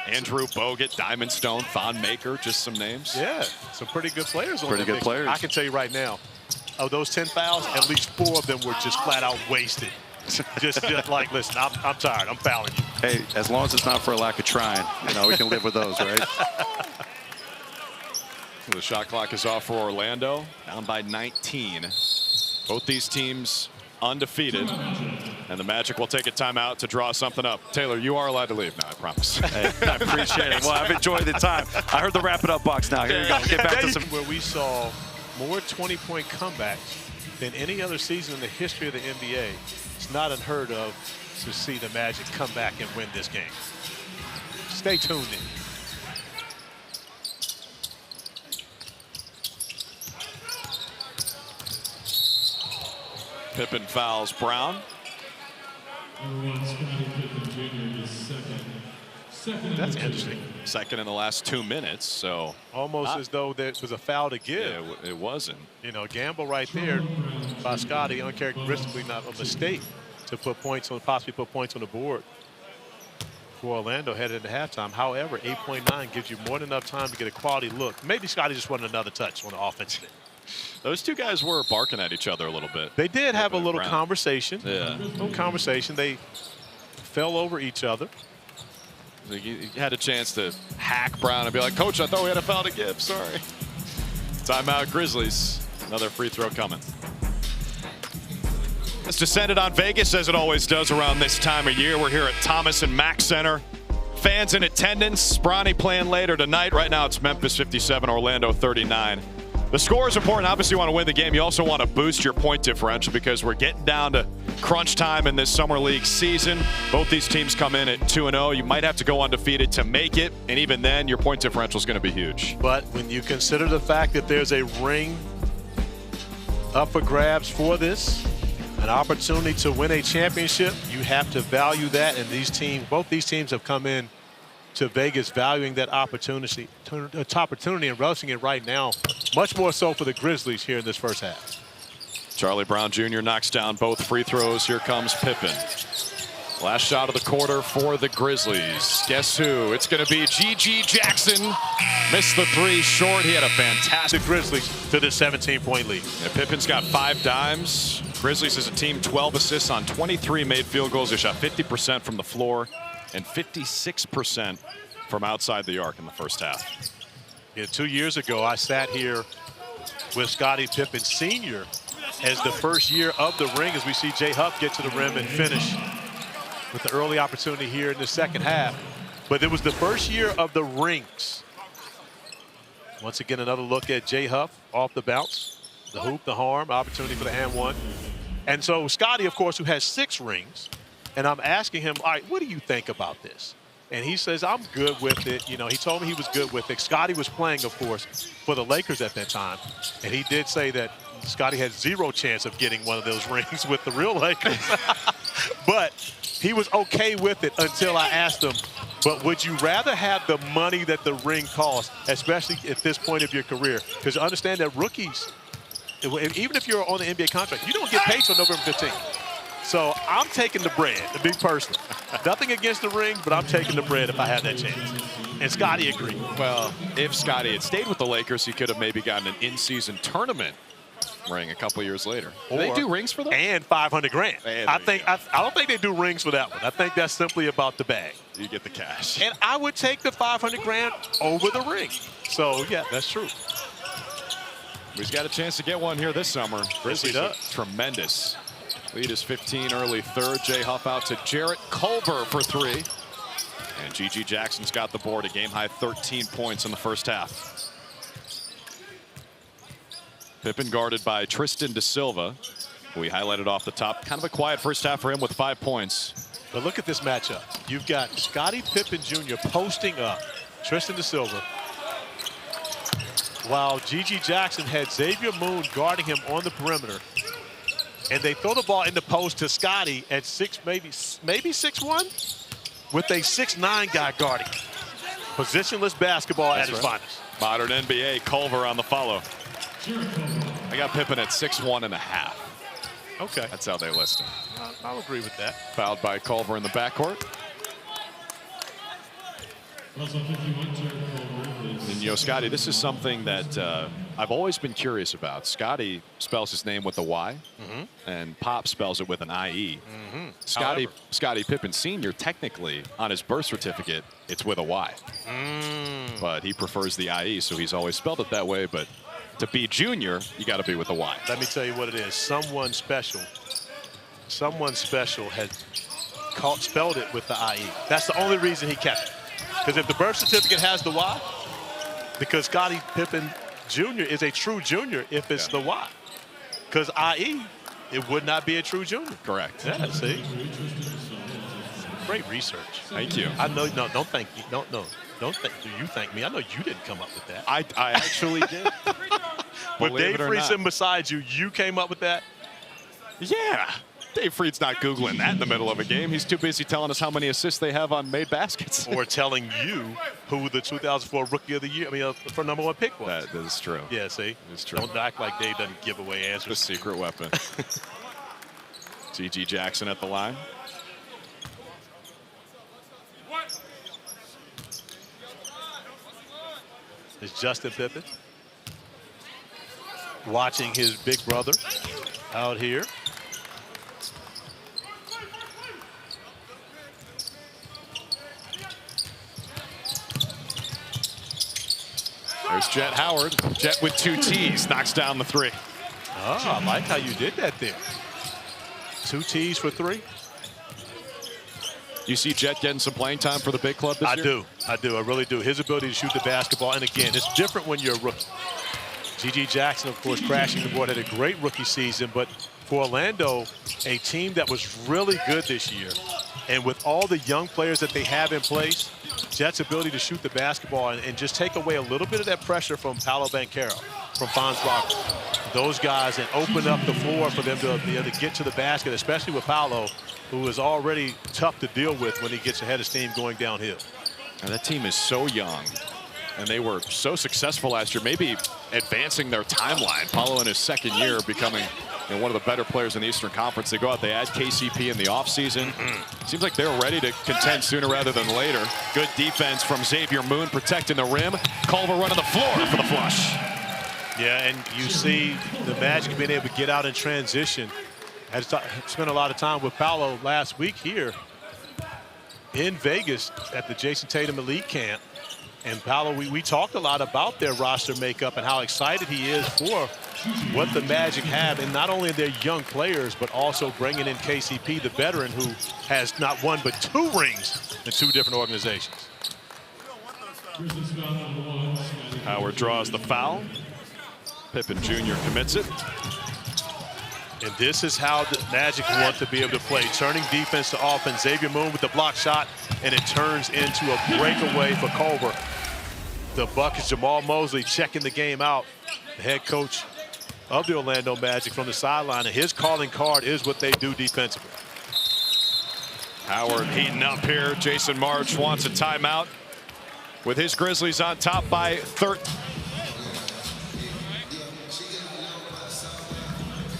Andrew Bogut, Diamond Stone, Thon Maker, just some names. Yeah, some pretty good players on Pretty good players. I can tell you right now, of those 10 fouls, at least 4 of them were just flat out wasted. just like, listen, I'm tired. I'm fouling you. Hey, as long as it's not for a lack of trying, you know, we can live with those, right? The shot clock is off for Orlando, down by 19. Both these teams undefeated, and the Magic will take a timeout to draw something up. Taylor, you are allowed to leave now, I promise. Hey, I appreciate it. Well, I've enjoyed the time. I heard the wrap it up box now. Here you go. Get back to some. Where we saw more 20-point comebacks than any other season in the history of the NBA. It's not unheard of to see the Magic come back and win this game. Stay tuned in. Pippen fouls Brown. That's interesting. Second in the last 2 minutes, so almost as though there was a foul to give. Yeah, it wasn't. You know, gamble right there by Scottie, uncharacteristically not a mistake to put points on, possibly put points on the board. for Orlando headed into halftime. However, 8.9 gives you more than enough time to get a quality look. Maybe Scotty just wanted another touch on the offensive end. Those two guys were barking at each other a little bit. They did have a little conversation. Yeah. A little conversation. They fell over each other. He had a chance to hack Brown and be like, Coach, I thought we had a foul to give. Sorry. Timeout, Grizzlies. Another free throw coming. It's descended on Vegas, as it always does around this time of year. We're here at Thomas and Mack Center. Fans in attendance. Bronny playing later tonight. Right now it's Memphis 57, Orlando 39. The score is important. Obviously, you want to win the game. You also want to boost your point differential because we're getting down to crunch time in this Summer League season. Both these teams come in at 2-0. You might have to go undefeated to make it, and even then, your point differential is going to be huge. But when you consider the fact that there's a ring up for grabs for this, an opportunity to win a championship, you have to value that. And both these teams have come in to Vegas valuing that opportunity and relishing it right now, much more so for the Grizzlies here in this first half. Charlie Brown Jr. knocks down both free throws. Here comes Pippen. Last shot of the quarter for the Grizzlies. Guess who? It's going to be G.G. Jackson. Missed the three short. He had a fantastic. The Grizzlies to the 17-point lead. Yeah, Pippen's got 5 dimes. Grizzlies as a team, 12 assists on 23 made field goals. They shot 50% from the floor and 56% from outside the arc in the first half. Yeah, 2 years ago, I sat here with Scottie Pippen Sr. as the first year of the ring, as we see Jay Huff get to the rim and finish with the early opportunity here in the second half. But it was the first year of the rings. Once again, another look at Jay Huff off the bounce, the hoop, the harm, opportunity for the and one. And so Scottie, of course, who has 6 rings, and I'm asking him, all right, what do you think about this? And he says, I'm good with it. You know, he told me he was good with it. Scottie was playing, of course, for the Lakers at that time. And he did say that Scottie had 0 chance of getting one of those rings with the real Lakers. But he was okay with it until I asked him, but would you rather have the money that the ring costs, especially at this point of your career? Because you understand that rookies, even if you're on the NBA contract, you don't get paid till November 15th. So I'm taking the bread, to be personal. Nothing against the ring, but I'm taking the bread if I had that chance. And Scottie agreed. Well, if Scottie had stayed with the Lakers, he could have maybe gotten an in-season tournament ring a couple years later. Do they do rings for that? And $500,000. I don't think they do rings for that one. I think that's simply about the bag. You get the cash. And I would take the $500,000 over the ring. So yeah, that's true. He's got a chance to get one here this summer. Grizzlies does. Tremendous. Lead is 15, early third. Jay Huff out to Jarrett Culver for 3. And G.G. Jackson's got the board, a game-high 13 points in the first half. Pippen guarded by Tristan Da Silva, who we highlighted off the top. Kind of a quiet first half for him with 5 points. But look at this matchup. You've got Scottie Pippen Jr. posting up Tristan Da Silva, while G.G. Jackson had Xavier Moon guarding him on the perimeter. And they throw the ball in the post to Scottie at 6, maybe 6'1", with a 6'9" guy guarding. Positionless basketball at its finest. Modern NBA, Culver on the follow. I got Pippen at 6'1½". Okay. That's how they list him. I'll agree with that. Fouled by Culver in the backcourt. And, you know, Scottie, this is something that I've always been curious about. Scottie spells his name with a Y, and Pop spells it with an I-E. Scottie Pippen Sr., technically, on his birth certificate, it's with a Y. But he prefers the I-E, so he's always spelled it that way. But to be junior, you got to be with a Y. Let me tell you what it is. Someone special had spelled it with the I-E. That's the only reason he kept it. Because if the birth certificate has the Y, because Scottie Pippen Jr. is a true junior if it's the Y. Because I-E, it would not be a true junior. Correct. Yeah, see? Great research. Thank you. I know, no, don't thank me. Don't thank you thank me. I know you didn't come up with that. I actually did. With Dave Friesen beside you, you came up with that? Yeah. Dave Fried's not Googling that in the middle of a game. He's too busy telling us how many assists they have on made baskets. Or telling you who the 2004 Rookie of the Year, for #1 pick was. That is true. Yeah, see? It's true. Don't act like Dave doesn't give away answers. The secret weapon. G.G. Jackson at the line. is Justin Pippen. Watching his big brother out here. There's Jet Howard. Jet with 2 T's, knocks down the 3. Ah, I like how you did that there. 2 T's for 3. You see Jet getting some playing time for the big club this year? I do, I really do. His ability to shoot the basketball, and again, it's different when you're a rookie. G.G. Jackson, of course, crashing the board, had a great rookie season, but for Orlando, a team that was really good this year, and with all the young players that they have in place, Jet's ability to shoot the basketball and just take away a little bit of that pressure from Paolo Banchero, from Franz Wagner, those guys, and open up the floor for them to be able to get to the basket, especially with Paolo, who is already tough to deal with when he gets ahead of steam going downhill. And that team is so young, and they were so successful last year, maybe advancing their timeline. Paolo in his 2nd year becoming one of the better players in the Eastern Conference. They go out, they add KCP in the offseason. Seems like they're ready to contend sooner rather than later. Good defense from Xavier Moon protecting the rim. Culver running the floor for the flush. Yeah, and you see the Magic being able to get out in transition. I spent a lot of time with Paolo last week here in Vegas at the Jason Tatum Elite Camp. And Paolo, we talked a lot about their roster makeup and how excited he is for what the Magic have, and not only their young players, but also bringing in KCP, the veteran, who has not 1 but 2 rings in 2 different organizations. Howard draws the foul. Pippen Jr. commits it. And this is how the Magic want to be able to play, turning defense to offense. Xavier Moon with the block shot, and it turns into a breakaway for Culver. The buck is Jamal Mosley checking the game out, the head coach of the Orlando Magic from the sideline, and his calling card is what they do defensively. Howard heating up here. Jason March wants a timeout with his Grizzlies on top by 13.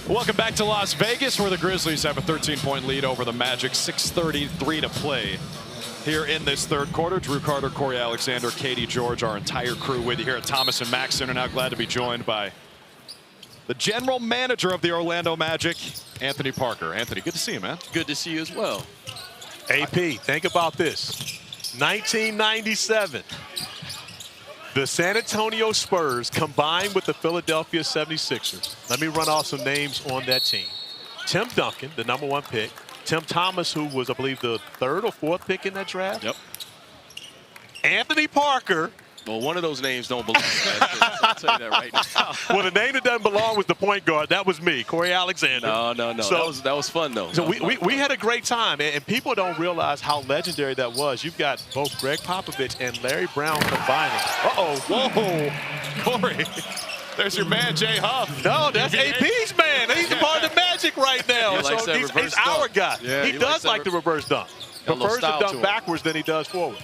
Welcome back to Las Vegas, where the Grizzlies have a 13-point lead over the Magic. 6:33 to play here in this 3rd quarter. Drew Carter, Corey Alexander, Katie George, our entire crew with you here at Thomas and Mack Center. Now glad to be joined by the general manager of the Orlando Magic, Anthony Parker. Anthony, good to see you, man. Good to see you as well. AP, think about this. 1997. The San Antonio Spurs combined with the Philadelphia 76ers. Let me run off some names on that team. Tim Duncan, the #1 pick. Tim Thomas, who was, I believe, the 3rd or 4th pick in that draft. Yep. Anthony Parker. Well, one of those names don't belong. I'll tell you that right now. Well, the name that doesn't belong was the point guard. That was me, Corey Alexander. No. So, that was fun, though. So we had a great time, and people don't realize how legendary that was. You've got both Greg Popovich and Larry Brown combining. Uh-oh. Whoa, Corey. There's your man, Jay Huff. No, that's AP's man. He's a part of the Magic right now. He likes so that he's reverse our dunk. guy. Yeah, he he does likes like that the reverse dunk. Got a little Prefers to style to dunk him. backwards than he does forward.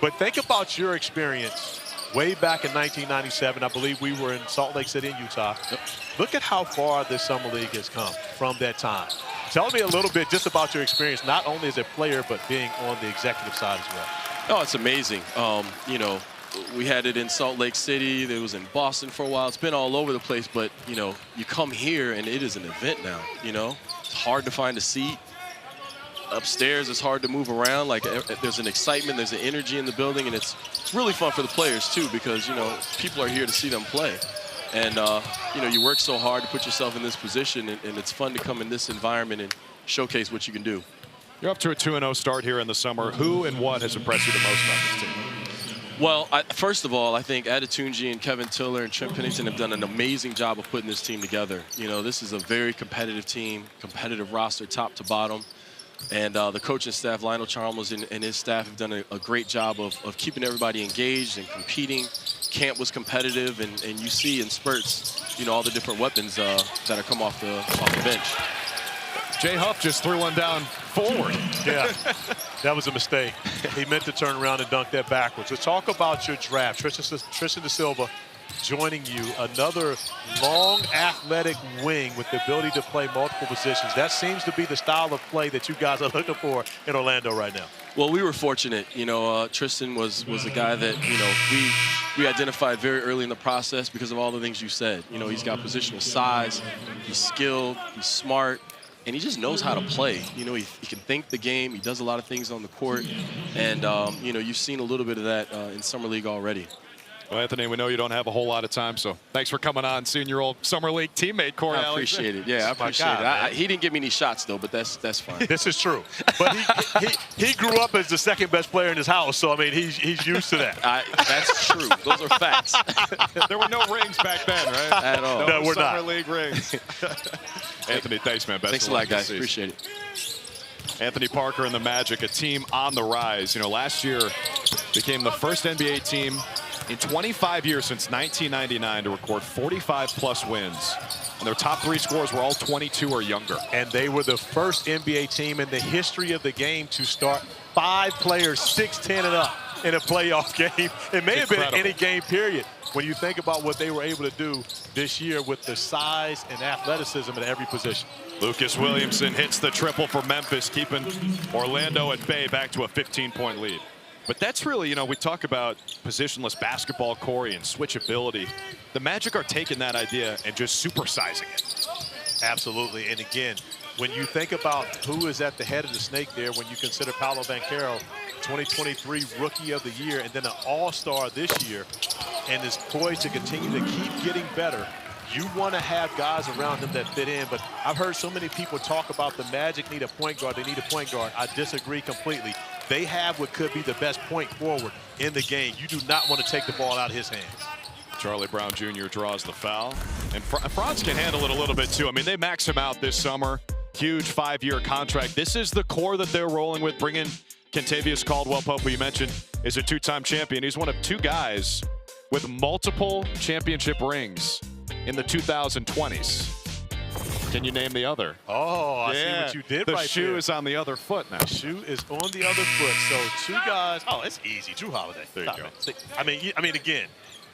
But think about your experience way back in 1997. I believe we were in Salt Lake City in Utah. Yep. Look at how far this summer league has come from that time. Tell me a little bit just about your experience, not only as a player, but being on the executive side as well. Oh, it's amazing. You know, we had it in Salt Lake City. It was in Boston for a while. It's been all over the place. But, you know, you come here, and it is an event now, you know. It's hard to find a seat. Upstairs, it's hard to move around. Like, there's an excitement, there's an energy in the building, and it's really fun for the players, too, because, you know, people are here to see them play. And, you know, you work so hard to put yourself in this position, and it's fun to come in this environment and showcase what you can do. You're up to a 2-0 start here in the summer. Who and what has impressed you the most about this team? Well, first of all, I think Adetunji and Kevin Tiller and Trent Pennington have done an amazing job of putting this team together. You know, this is a very competitive team, competitive roster top to bottom. And the coaching staff, Lionel Chalmers and his staff, have done a great job of keeping everybody engaged and competing. Camp was competitive, and you see in spurts, you know, all the different weapons that are come off the bench. Jay Huff just threw one down forward. Yeah, that was a mistake. He meant to turn around and dunk that backwards. Let's talk about your draft. Tristan Da Silva joining you, another long athletic wing with the ability to play multiple positions. That seems to be the style of play that you guys are looking for in Orlando right now. Well, we were fortunate. You know, Tristan was a guy that, you know, we identified very early in the process because of all the things you said. You know, he's got positional size, he's skilled, he's smart, and he just knows how to play. You know, he can think the game, he does a lot of things on the court, and, you know, you've seen a little bit of that in Summer League already. Well, Anthony, we know you don't have a whole lot of time, so thanks for coming on, seeing your old Summer League teammate, Corey. I appreciate it. Yeah, I appreciate it. He didn't give me any shots, though, but that's fine. This is true. But he grew up as the second best player in his house, so, I mean, he's used to that. That's true. Those are facts. There were no rings back then, right? At all. No, we're Summer not. League rings. Anthony, thanks, man. Best Thanks of a luck lot, guys. this season. Appreciate it. Anthony Parker and the Magic, a team on the rise. You know, last year became the first NBA team in 25 years since 1999 to record 45-plus wins. And their top 3 scorers were all 22 or younger. And they were the first NBA team in the history of the game to start 5 players 6'10" and up in a playoff game. It may have been any game period. When you think about what they were able to do this year with the size and athleticism at every position. Lucas Williamson hits the triple for Memphis, keeping Orlando at bay back to a 15-point lead. But that's really, you know, we talk about positionless basketball, Corey, and switchability. The Magic are taking that idea and just supersizing it. Absolutely. And again, when you think about who is at the head of the snake there, when you consider Paolo Banchero, 2023 Rookie of the Year, and then an All-Star this year, and is poised to continue to keep getting better, you want to have guys around him that fit in. But I've heard so many people talk about the Magic need a point guard. They need a point guard. I disagree completely. They have what could be the best point forward in the game. You do not want to take the ball out of his hands. Charlie Brown Jr. draws the foul. And Franz can handle it a little bit, too. I mean, they max him out this summer. Huge 5-year contract. This is the core that they're rolling with. Bringing Kentavious Caldwell-Pope, who you mentioned, is a 2-time champion. He's one of 2 guys with multiple championship rings in the 2020s. Can you name the other? Oh, I see what you did the right shoe there. is on the other foot now. The shoe is on the other foot. So 2 guys. Oh, it's easy. Drew Holiday. There you go. See, I mean, again,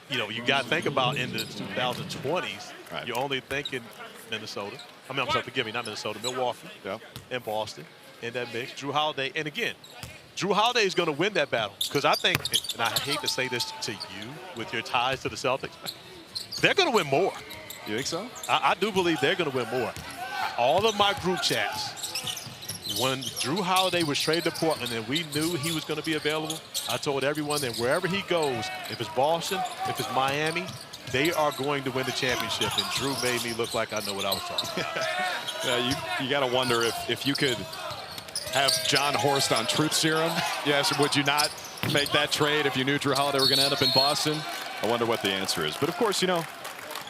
you know, you got to think about in the 2020s, right. You're only thinking Minnesota. I mean, I'm sorry, forgive me, not Minnesota, Milwaukee, and Boston in that mix. Drew Holiday, and again, Drew Holiday is going to win that battle because I think, and I hate to say this to you with your ties to the Celtics, they're going to win more. You think so? I do believe they're going to win more. All of my group chats, when Drew Holiday was traded to Portland and we knew he was going to be available, I told everyone that wherever he goes, if it's Boston, if it's Miami, they are going to win the championship. And Drew made me look like I know what I was talking about. Yeah, you got to wonder if you could have John Horst on Truth Serum. Yes, would you not make that trade if you knew Drew Holiday were going to end up in Boston? I wonder what the answer is. But of course, you know,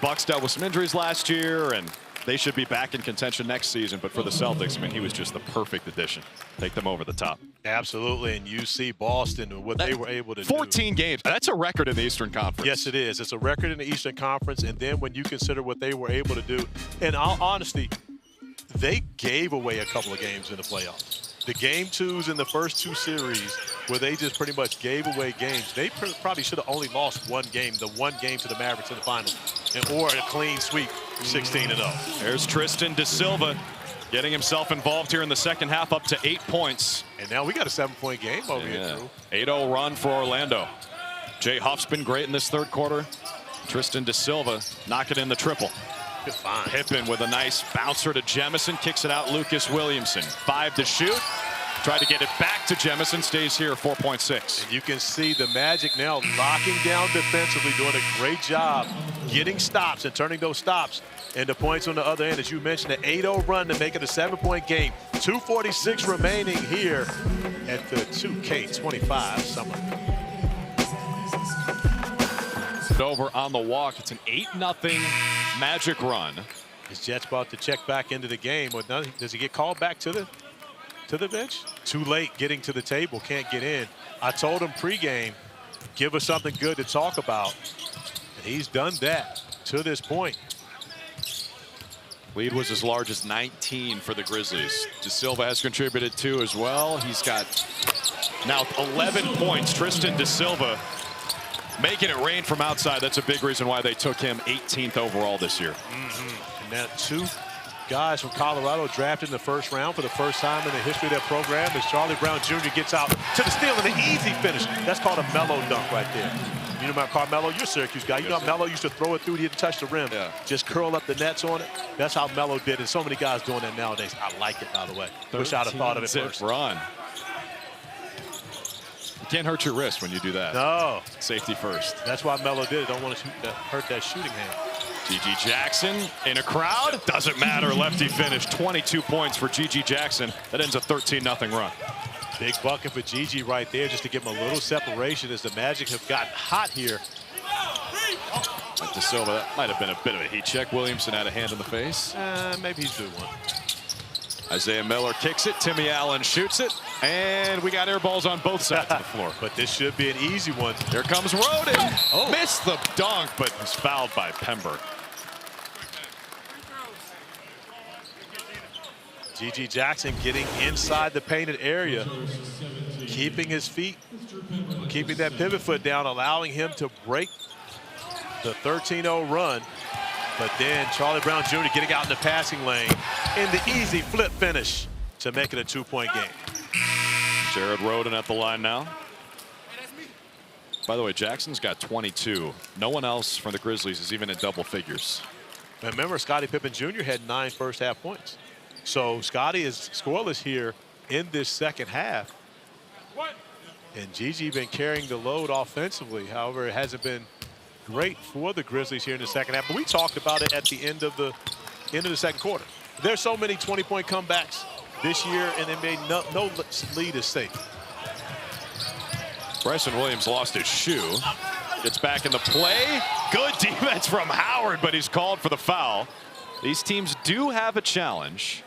Bucks dealt with some injuries last year, and they should be back in contention next season. But for the Celtics, I mean, he was just the perfect addition. Take them over the top. Absolutely, and you see Boston and what they were able to 14 games. That's a record in the Eastern Conference. Yes, it is. It's a record in the Eastern Conference, and then when you consider what they were able to do, in all honesty, they gave away a couple of games in the playoffs. The game 2s in the first 2 series where they just pretty much gave away games. They probably should have only lost 1 game, the 1 game to the Mavericks in the finals, or a clean sweep, 16-0. There's Tristan Da Silva getting himself involved here in the second half, up to 8 points. And now we got a 7-point game over here, Drew. 8-0 run for Orlando. Jay Huff's been great in this third quarter. Tristan Da Silva knocking in the triple. Good find. Pippen with a nice bouncer to Jemison, kicks it out Lucas Williamson. 5 to shoot. Tried to get it back to Jemison, stays here 4.6. And you can see the Magic now locking down defensively, doing a great job getting stops and turning those stops into points on the other end. As you mentioned, an 8-0 run to make it a 7-point game. 2:46 remaining here at the 2K25 summer. Over on the walk. It's an 8-0 Magic run. Is Jets about to check back into the game? Or does he get called back to the bench? Too late getting to the table, can't get in. I told him pregame, give us something good to talk about. And he's done that to this point. Lead was as large as 19 for the Grizzlies. Da Silva has contributed 2 as well. He's got now 11 points. Tristan Da Silva making it rain from outside. That's a big reason why they took him 18th overall this year. And now 2 guys from Colorado drafted in the first round for the first time in the history of their program as Charlie Brown Jr. gets out to the steal and an easy finish. That's called a mellow dunk right there. You know about Carmelo, you're a Syracuse guy. You know how Melo used to throw it through, he didn't touch the rim. Yeah. Just curl up the nets on it. That's how Melo did it. So many guys doing that nowadays. I like it, by the way. Wish I'd have thought of it first. Run. You can't hurt your wrist when you do that. No. Safety first. That's why Melo did it. Don't want to hurt that shooting hand. G.G. Jackson in a crowd. Doesn't matter. Lefty finish. 22 points for G.G. Jackson. That ends a 13-0 run. Big bucket for G.G. right there just to give him a little separation as the Magic have gotten hot here. Like De Silva, that might have been a bit of a heat check. Williamson had a hand in the face. Maybe he's due one. Isaiah Miller kicks it. Timmy Allen shoots it. And we got air balls on both sides of the floor. But this should be an easy one. Here comes Roden. Oh. Missed the dunk, but he's fouled by Pember. G.G. Jackson getting inside the painted area, keeping his feet, keeping that pivot foot down, allowing him to break the 13-0 run. But then Charlie Brown Jr. getting out in the passing lane in the easy flip finish to make it a 2-point game. Jared Roden at the line now. By the way, Jackson's got 22. No one else from the Grizzlies is even in double figures. And remember, Scottie Pippen Jr. had 9 first-half points. So Scottie is scoreless here in this second half. And G.G. been carrying the load offensively. However, it hasn't been great for the Grizzlies here in the second half. But we talked about it at the end of the second quarter. There's so many 20-point comebacks this year, and they made no lead is safe. Bryson Williams lost his shoe. Gets back in the play. Good defense from Howard, but he's called for the foul. These teams do have a challenge.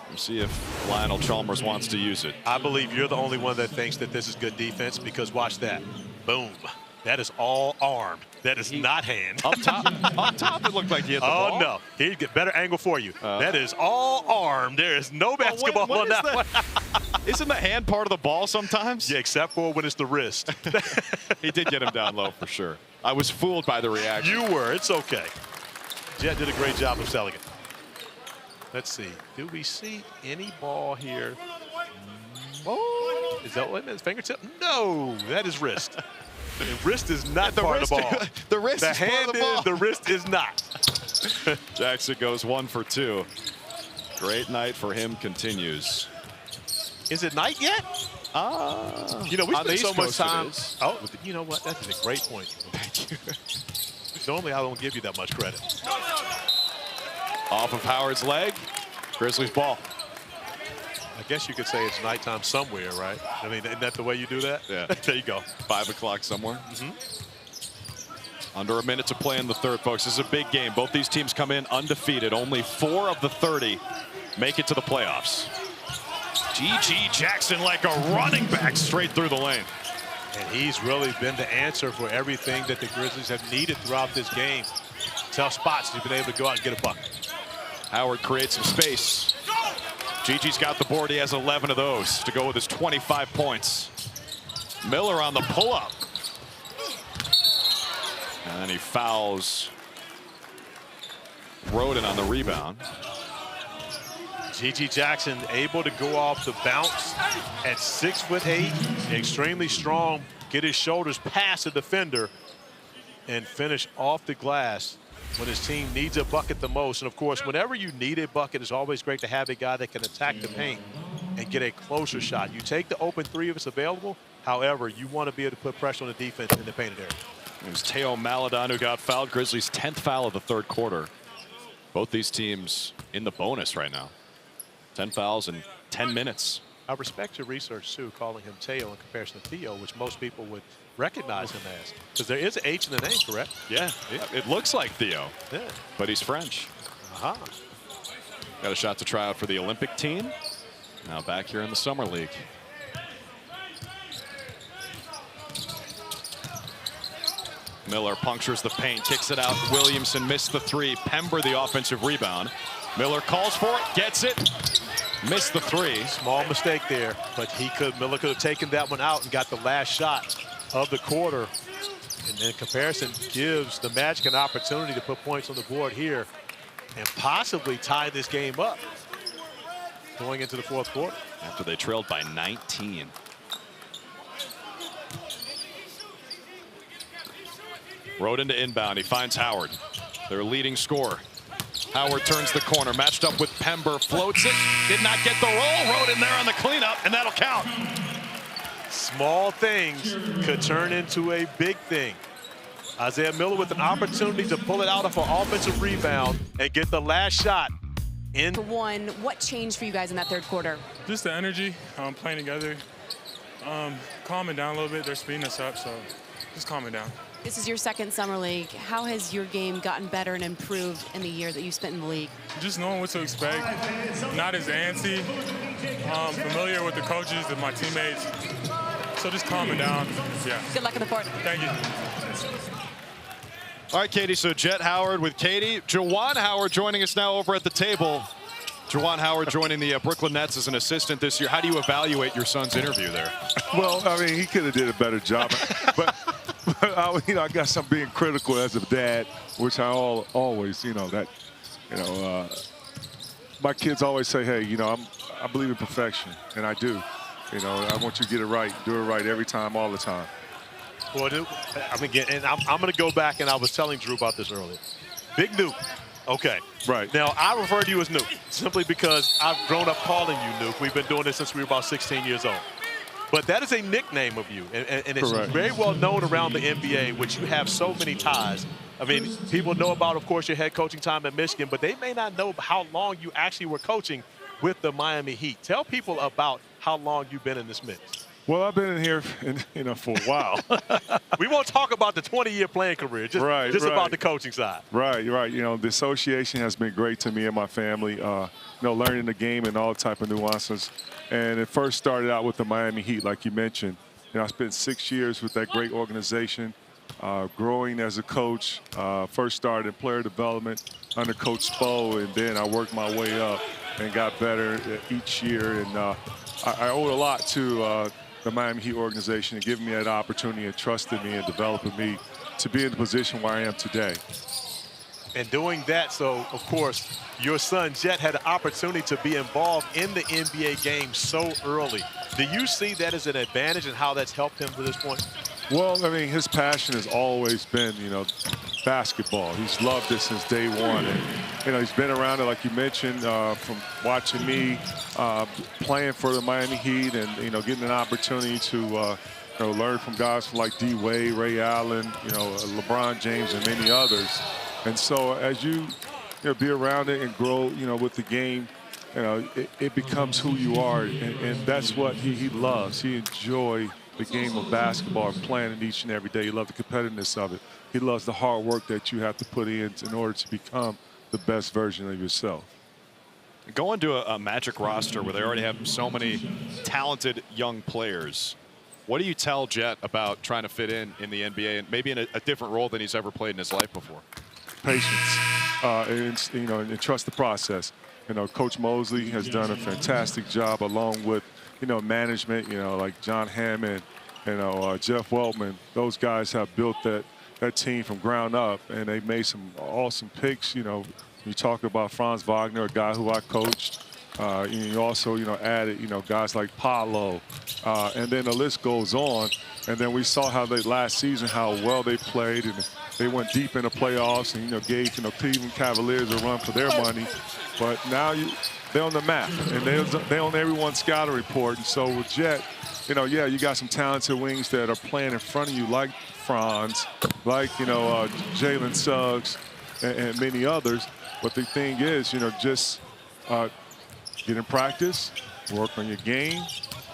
We'll see if Lionel Chalmers wants to use it. I believe you're the only one that thinks that this is good defense, because watch that. Boom. That is all armed. That is not hand. Up top, it looked like he hit the ball. Oh, no. He'd get better angle for you. That is all armed. There is no basketball on that one. Isn't the hand part of the ball sometimes? Yeah, except for when it's the wrist. He did get him down low for sure. I was fooled by the reaction. You were. It's okay. Jet did a great job of selling it. Let's see. Do we see any ball here? Oh, is that what it is? Fingertip? No, that is wrist. The wrist is not part of the ball. The wrist the is hand part of the ball. is, the wrist is not. Jackson goes 1 for 2. Great night for him continues. Is it night yet? You know, we spend so much time. Oh, you know what? That is a great point. Thank you. Normally, I don't give you that much credit. Off of Howard's leg. Grizzlies ball. I guess you could say it's nighttime somewhere, right? I mean, isn't that the way you do that? Yeah. There you go. 5 o'clock somewhere. Under a minute to play in the third, folks. This is a big game. Both these teams come in undefeated. Only 4 of the 30 make it to the playoffs. G.G. Jackson like a running back straight through the lane. And he's really been the answer for everything that the Grizzlies have needed throughout this game. Tough spots. He's been able to go out and get a bucket. Howard creates some space. G.G.'s got the board. He has 11 of those to go with his 25 points. Miller on the pull-up. And then he fouls Roden on the rebound. G.G. Jackson able to go off the bounce at 6'8", extremely strong, get his shoulders past the defender and finish off the glass when his team needs a bucket the most. And of course, whenever you need a bucket, it's always great to have a guy that can attack the paint and get a closer shot. You take the open 3 if it's available. However, you want to be able to put pressure on the defense in the painted area. It was Teo Maladon who got fouled. Grizzlies' 10th foul of the third quarter. Both these teams in the bonus right now. 10 fouls in 10 minutes. I respect your research, too, calling him Teo in comparison to Theo, which most people would recognize him as. Because there is an H in the name, correct? Yeah, it looks like Theo, Yeah. but he's French. Got a shot to try out for the Olympic team. Now back here in the Summer League. Miller punctures the paint, kicks it out. Williamson missed the 3. Pember the offensive rebound. Miller calls for it, gets it, missed the 3. Small mistake there, but Miller could have taken that one out and got the last shot of the quarter. And then comparison gives the Magic an opportunity to put points on the board here and possibly tie this game up going into the fourth quarter. After they trailed by 19. Roden to inbound. He finds Howard, their leading scorer. Howard turns the corner, matched up with Pember, floats it, did not get the roll. Roden there on the cleanup, and that'll count. Small things could turn into a big thing. Isaiah Miller with an opportunity to pull it out of an offensive rebound and get the last shot in. For one, what changed for you guys in that third quarter? Just the energy, playing together, calming down a little bit. They're speeding us up, so just calming down. This is your second summer league. How has your game gotten better and improved in the year that you spent in the league? Just knowing what to expect, not as antsy, familiar with the coaches and my teammates. So just calming down. Yeah. Good luck in the court. Thank you. All right, Katie, so Jet Howard with Katie. Juwan Howard joining us now over at the table. Juwan Howard joining the Brooklyn Nets as an assistant this year. How do you evaluate your son's interview there? Well, I mean, he could have did a better job. but I guess I'm being critical as a dad, which I always, my kids always say, hey, I believe in perfection, and I do. I want you to get it right, do it right every time, all the time. Well, I'm going to go back, and I was telling Drew about this earlier. Big Nuke. Okay. Right. Now, I refer to you as Nuke simply because I've grown up calling you Nuke. We've been doing this since we were about 16 years old. But that is a nickname of you, and it's Correct. very well known around the NBA, which you have so many ties. I mean, people know about, of course, your head coaching time at Michigan, but they may not know how long you actually were coaching with the Miami Heat. Tell people about how long you've been in this mix. Well, I've been in here, for a while. We won't talk about the 20-year playing career, just about the coaching side. Right. The association has been great to me and my family, learning the game and all type of nuances. And it first started out with the Miami Heat, like you mentioned. I spent 6 years with that great organization, growing as a coach. First started in player development under Coach Spo, and then I worked my way up and got better each year. And I owe a lot to the Miami Heat organization and giving me that opportunity and trusting me and developing me to be in the position where I am today. And doing that, so, of course, your son, Jet, had an opportunity to be involved in the NBA game so early. Do you see that as an advantage and how that's helped him to this point? Well, I mean, his passion has always been, basketball. He's loved it since day one. And, he's been around it, like you mentioned, from watching me playing for the Miami Heat and, getting an opportunity to learn from guys like D. Wade, Ray Allen, LeBron James, and many others. And so as you be around it and grow, with the game, it becomes who you are. And that's what he loves. He enjoys the game of basketball and playing it each and every day. He loves the competitiveness of it. He loves the hard work that you have to put in order to become the best version of yourself. Going to a Magic roster where they already have so many talented young players, what do you tell Jet about trying to fit in the NBA and maybe in a different role than he's ever played in his life before? Patience, and trust the process. Coach Mosley has done a fantastic job along with, management, like John Hammond, Jeff Weltman. Those guys have built that team from ground up, and they made some awesome picks. You talk about Franz Wagner, a guy who I coached. You also, added, guys like Paolo, and then the list goes on. And then we saw how last season, how well they played, and they went deep in the playoffs, and gave Cleveland Cavaliers a run for their money. But now they're on the map, and they're on everyone's scouting report. And so with Jet, you got some talented wings that are playing in front of you, like Franz, like Jalen Suggs, and many others. But the thing is, just get in practice, work on your game,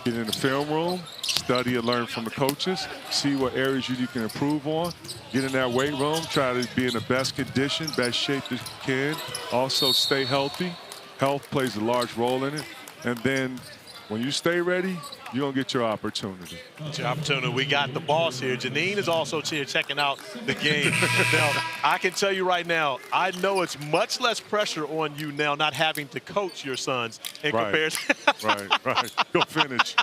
get in the film room, study and learn from the coaches, see what areas you can improve on, get in that weight room, try to be in the best condition, best shape that you can. Also stay healthy. Health plays a large role in it. And then when you stay ready, you're going to get your opportunity. Your opportunity. We got the boss here. Janine is also here checking out the game. Now, I can tell you right now, I know it's much less pressure on you now not having to coach your sons in comparison. Right. Go finish.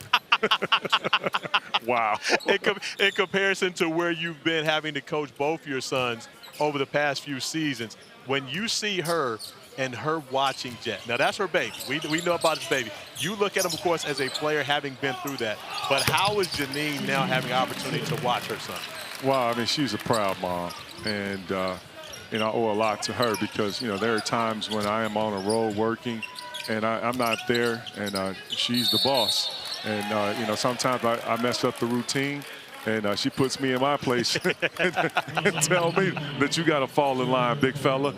Wow. In comparison to where you've been having to coach both your sons over the past few seasons, when you see her and her watching Jet. Now, that's her baby. We know about his baby. You look at him, of course, as a player having been through that. But how is Janine now having an opportunity to watch her son? Well, I mean, she's a proud mom, and I owe a lot to her because, there are times when I am on a road working and I'm not there, and she's the boss. And, sometimes I mess up the routine, and she puts me in my place and tell me that you got to fall in line, big fella.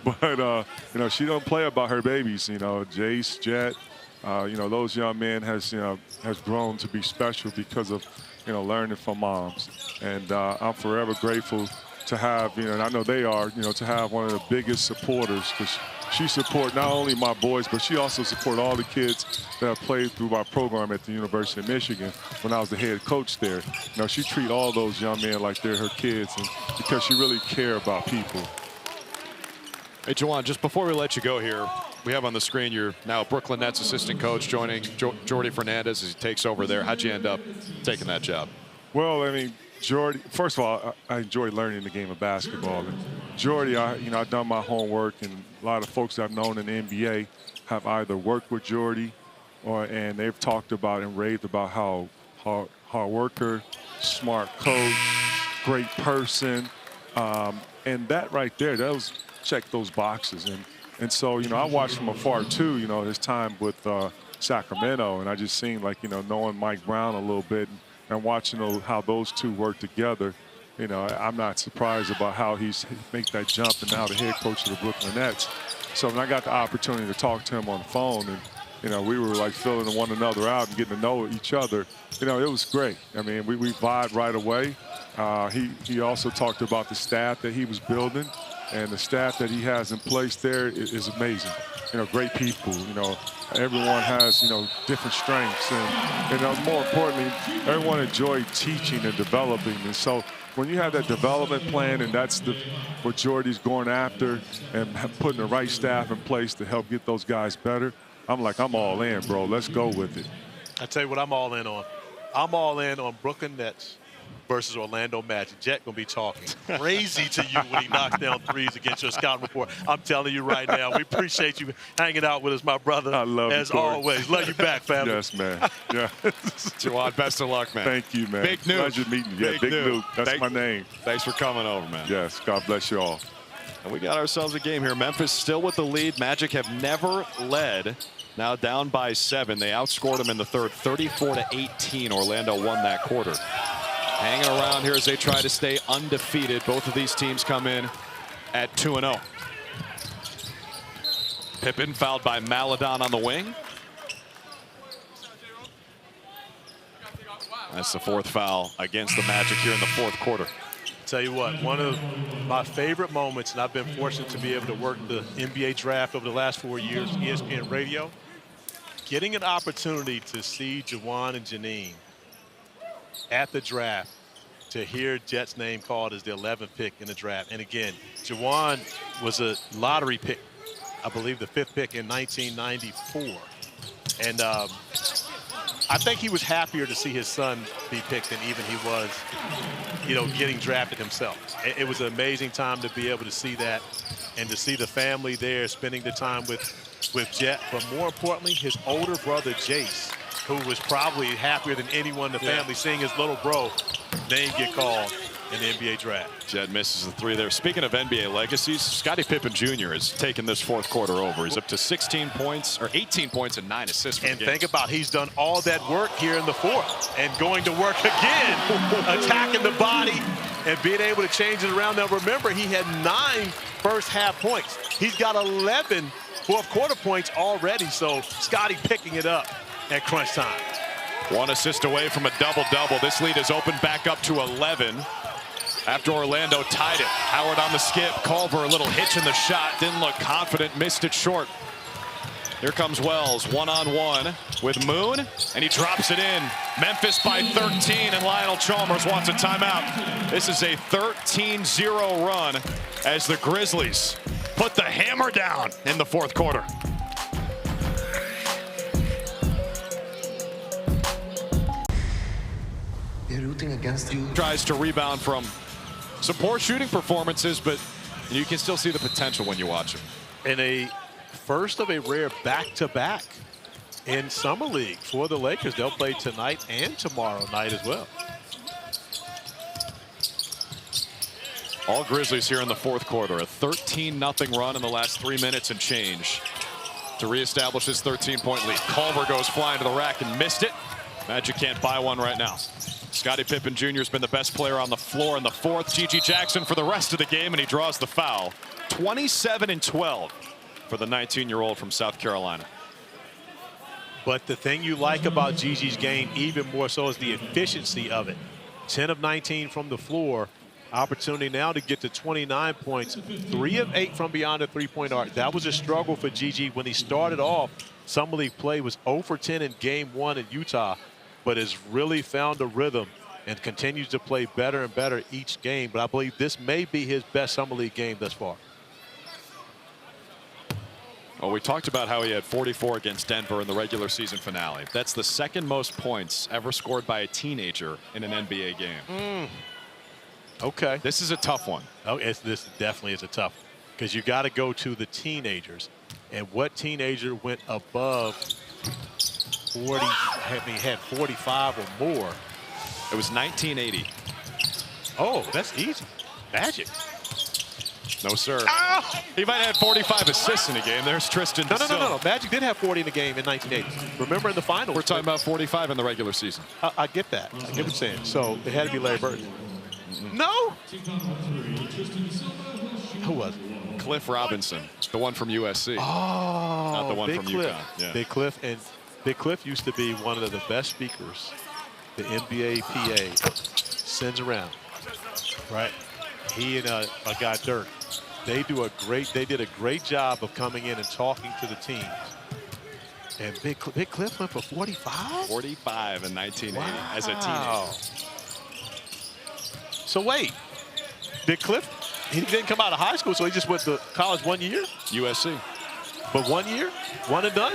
But, she don't play about her babies. Jace, Jet, those young men has grown to be special because of, learning from moms. And I'm forever grateful to have, and I know they are, to have one of the biggest supporters, because she support not only my boys, but she also support all the kids that have played through my program at the University of Michigan when I was the head coach there. She treat all those young men like they're her kids, and because she really care about people. Hey, Juwan, just before we let you go here, we have on the screen you're now Brooklyn Nets assistant coach, joining Jordy Fernandez as he takes over there. How'd you end up taking that job? Well, I mean, Jordy, first of all, I enjoy learning the game of basketball. And Jordy, I've done my homework, and a lot of folks I've known in the NBA have either worked with Jordy and they've talked about and raved about how hard worker, smart coach, great person. And that right there, check those boxes. And so, I watched from afar too, his time with Sacramento, and I just seen knowing Mike Brown a little bit and watching how those two work together. I'm not surprised about how he's make that jump and now the head coach of the Brooklyn Nets. So when I got the opportunity to talk to him on the phone, and we were filling one another out and getting to know each other, it was great. I mean, we vibed right away. He also talked about the staff that he was building, and the staff that he has in place there is amazing. Great people. Everyone has different strengths, and more importantly, everyone enjoyed teaching and developing. And so when you have that development plan, and that's what Jordy's going after, and putting the right staff in place to help get those guys better, I'm all in, bro. Let's go with it. I tell you what I'm all in on. I'm all in on Brooklyn Nets versus Orlando Magic. Jet gonna be talking crazy to you when he knocks down threes against your scouting report. I'm telling you right now, we appreciate you hanging out with us, my brother. I love you, as Corey. always. Love you back, family. Yes, man. Yeah. Juwan, best of luck, man. Thank you, man. Big Nuke. Pleasure meeting you. Yeah, Big Nuke. That's my name. Thanks for coming over, man. Yes. God bless you all. And we got ourselves a game here. Memphis still with the lead. Magic have never led. Now down by 7. They outscored them in the third, 34-18. Orlando won that quarter. Hanging around here as they try to stay undefeated. Both of these teams come in at 2-0. Pippen fouled by Maladon on the wing. That's the 4th foul against the Magic here in the 4th quarter. Tell you what, one of my favorite moments, and I've been fortunate to be able to work the NBA draft over the last 4 years, ESPN Radio, getting an opportunity to see Juwan and Janine at the draft, to hear Jet's name called as the 11th pick in the draft. And again, Juwan was a lottery pick, I believe the 5th pick in 1994. And I think he was happier to see his son be picked than even he was, getting drafted himself. It was an amazing time to be able to see that, and to see the family there spending the time with Jet, but more importantly, his older brother Jace, who was probably happier than anyone in the family seeing his little bro name get called in the NBA draft. Jed misses the 3 there. Speaking of NBA legacies, Scottie Pippen Jr. has taken this 4th quarter over. He's up to 16 points, or 18 points and 9 assists for the game. Think about, he's done all that work here in the 4th and going to work again, attacking the body and being able to change it around. Now remember, he had 9 first half points. He's got 11 4th quarter points already, so Scottie picking it up at crunch time. 1 assist away from a double-double. This lead is opened back up to 11 after Orlando tied it. Howard on the skip. Culver, a little hitch in the shot. Didn't look confident. Missed it short. Here comes Wells, one-on-one with Moon, and he drops it in. Memphis by 13, and Lionel Chalmers wants a timeout. This is a 13-0 run as the Grizzlies put the hammer down in the 4th quarter. They're rooting against you. Tries to rebound from some poor shooting performances, but you can still see the potential when you watch him. And a first of a rare back-to-back in Summer League for the Lakers. They'll play tonight and tomorrow night as well. All Grizzlies here in the fourth quarter. A 13-0 run in the last 3 minutes and change to reestablish his 13-point lead. Culver goes flying to the rack and missed it. Magic can't buy one right now. Scottie Pippen Jr. has been the best player on the floor in the fourth. G.G. Jackson for the rest of the game, and he draws the foul. 27-12 for the 19-year-old from South Carolina. But the thing you like about Gigi's game even more so is the efficiency of it. 10 of 19 from the floor. Opportunity now to get to 29 points. 3 of 8 from beyond the three-point arc. That was a struggle for Gigi when he started off. Summer League play was 0 for 10 in game 1 in Utah, but has really found a rhythm and continues to play better and better each game. But I believe this may be his best Summer League game thus far. Well, we talked about how he had 44 against Denver in the regular season finale. That's the second most points ever scored by a teenager in an NBA game. Okay. This is a tough one. Oh, this definitely is a tough one because you got to go to the teenagers. And what teenager went above 40, had 45 or more? It was 1980. Oh, that's easy. Magic. No, sir. Ah! He might have had 45 assists in a game. There's Tristan. No. Magic did have 40 in the game in 1980. Remember in the finals? We're talking about 45 in the regular season. I get that. I get what you're saying. So it had to be Larry Bird. No. Who was it? Cliff Robinson, the one from USC. Oh, not the one Big from Cliff. UConn. Yeah. Big Cliff used to be one of the best speakers the NBA PA sends around. Right? He and a guy Dirk. They did a great job of coming in and talking to the teams. And Big Cliff went for 45? 45 in 1980 as a teenager. So wait, Big Cliff, he didn't come out of high school, so he just went to college 1 year? USC. But 1 year? One and done?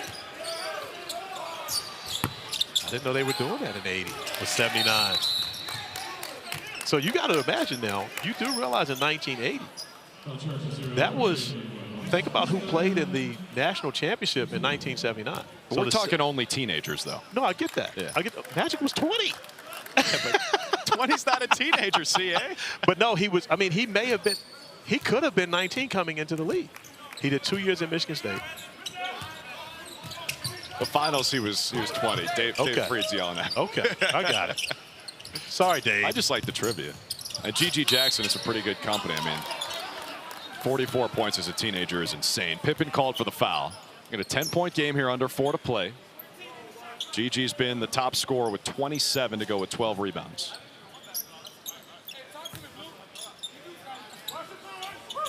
I didn't know they were doing that in 80 or 79. So you got to imagine now, you do realize in 1980, that was, think about who played in the national championship in 1979. So we're talking only teenagers, though. No, I get that. Yeah. I get that. Magic was 20. But 20's not a teenager, CA. But no, he was, I mean, he could have been 19 coming into the league. He did 2 years at Michigan State. The finals, he was 20. Dave Freed's yelling at him. Okay, I got it. Sorry, Dave. I just like the trivia. And G.G. Jackson is a pretty good company. I mean, 44 points as a teenager is insane. Pippen called for the foul. In a 10-point game here, under 4 to play. Gigi's been the top scorer with 27 to go with 12 rebounds.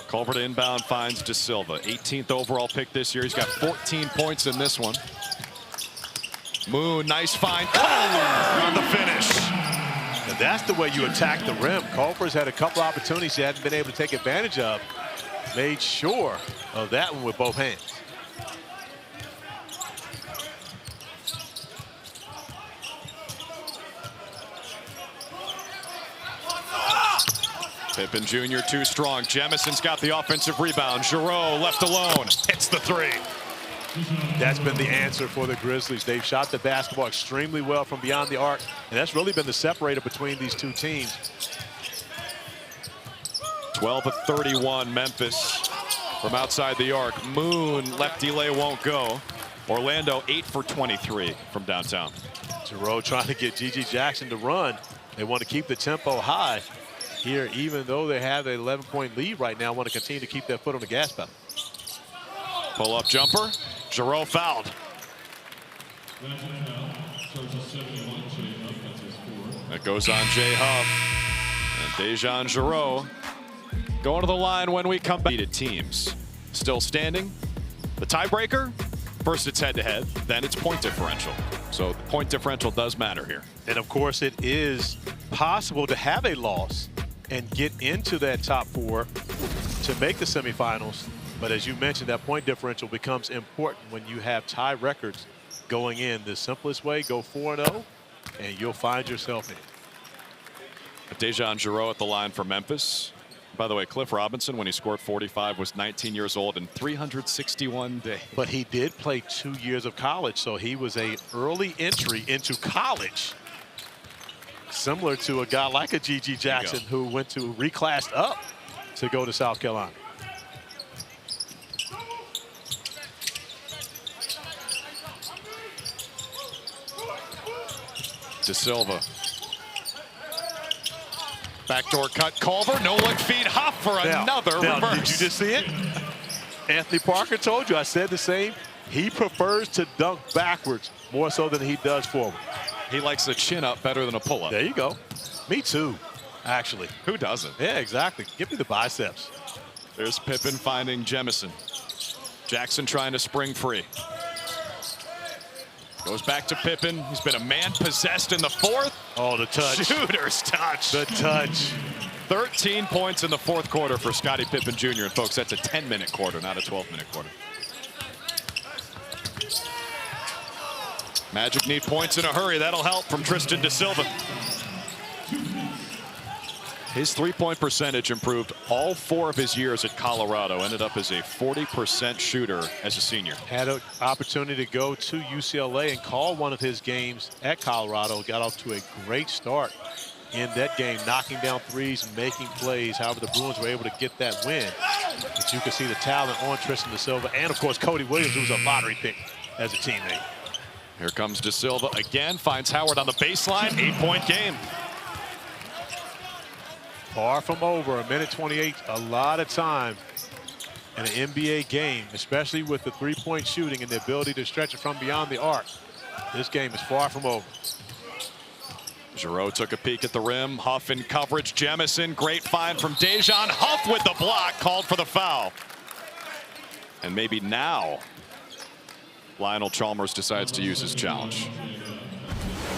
Culver to inbound finds De Silva. 18th overall pick this year. He's got 14 points in this one. Moon, nice find. On the finish. And that's the way you attack the rim. Culver's had a couple opportunities he hadn't been able to take advantage of. Made sure of that one with both hands. Pippen Jr. too strong. Jemison's got the offensive rebound. Giroux left alone. Hits the three. That's been the answer for the Grizzlies. They've shot the basketball extremely well from beyond the arc, and that's really been the separator between these two teams. 12 of 31, Memphis from outside the arc. Moon, lefty lay won't go. Orlando 8 for 23 from downtown. Giroux trying to get G.G. Jackson to run. They want to keep the tempo high here, even though they have an 11-point lead right now. Want to continue to keep their foot on the gas pedal. Pull-up jumper. Giroux fouled. That goes on Jay Huff. And Dejan Giroux going to the line when we come back. Teams still standing. The tiebreaker, first it's head-to-head, then it's point differential. So the point differential does matter here. And of course, it is possible to have a loss and get into that top 4 to make the semifinals. But as you mentioned, that point differential becomes important when you have tie records going in. The simplest way, go 4-0, and you'll find yourself in. Dejan Giroux at the line for Memphis. By the way, Cliff Robinson, when he scored 45, was 19 years old and 361 days. But he did play 2 years of college, so he was an early entry into college. Similar to a guy like a G.G. Jackson who went to reclassed up to go to South Carolina. De Silva. Backdoor cut, Culver, no look feed, Huff for another reverse. Did you just see it? Anthony Parker told you, I said the same. He prefers to dunk backwards more so than he does forward. He likes the chin up better than a pull-up. There you go. Me too, actually. Who doesn't? Yeah, exactly. Give me the biceps. There's Pippen finding Jemison. Jackson trying to spring free. Goes back to Pippen. He's been a man possessed in the fourth. Oh, the touch. Shooter's touch. The touch. 13 points in the fourth quarter for Scottie Pippen Jr. And folks, that's a 10-minute quarter, not a 12-minute quarter. Magic need points in a hurry. That'll help from Tristan De Silva. His three-point percentage improved all 4 of his years at Colorado. Ended up as a 40% shooter as a senior. Had an opportunity to go to UCLA and call one of his games at Colorado. Got off to a great start in that game, knocking down threes, making plays. However, the Bruins were able to get that win. But you can see the talent on Tristan De Silva and, of course, Cody Williams, who was a lottery pick as a teammate. Here comes De Silva again, finds Howard on the baseline, 8-point game. Far from over, a minute 28, a lot of time in an NBA game, especially with the three-point shooting and the ability to stretch it from beyond the arc. This game is far from over. Giroux took a peek at the rim. Huff in coverage. Jemison, great find from Dejan. Huff with the block, called for the foul. And maybe now Lionel Chalmers decides to use his challenge.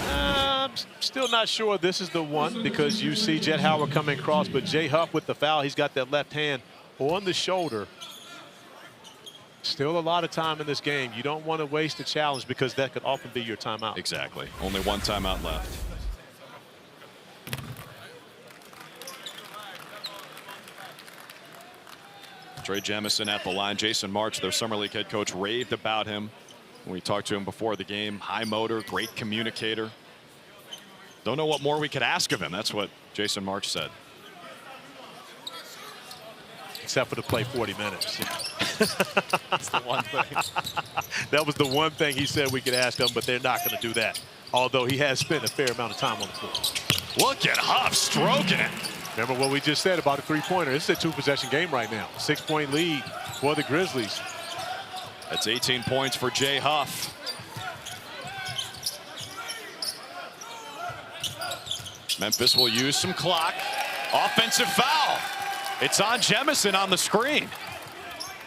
I'm still not sure this is the one because you see Jet Howard coming across, but Jay Huff with the foul. He's got that left hand on the shoulder. Still a lot of time in this game. You don't want to waste a challenge because that could often be your timeout. Exactly. Only one timeout left. Trey Jemison at the line. Jason March, their summer league head coach, raved about him when we talked to him before the game. High motor, great communicator. Don't know what more we could ask of him. That's what Jason March said. Except for to play 40 minutes. That's the one thing. That was the one thing he said we could ask him, but they're not going to do that. Although he has spent a fair amount of time on the floor. Look at Huff stroking it. Remember what we just said about a three-pointer. This is a 2-possession game right now. 6-point lead for the Grizzlies. That's 18 points for Jay Huff. Memphis will use some clock. Offensive foul. It's on Jemison on the screen.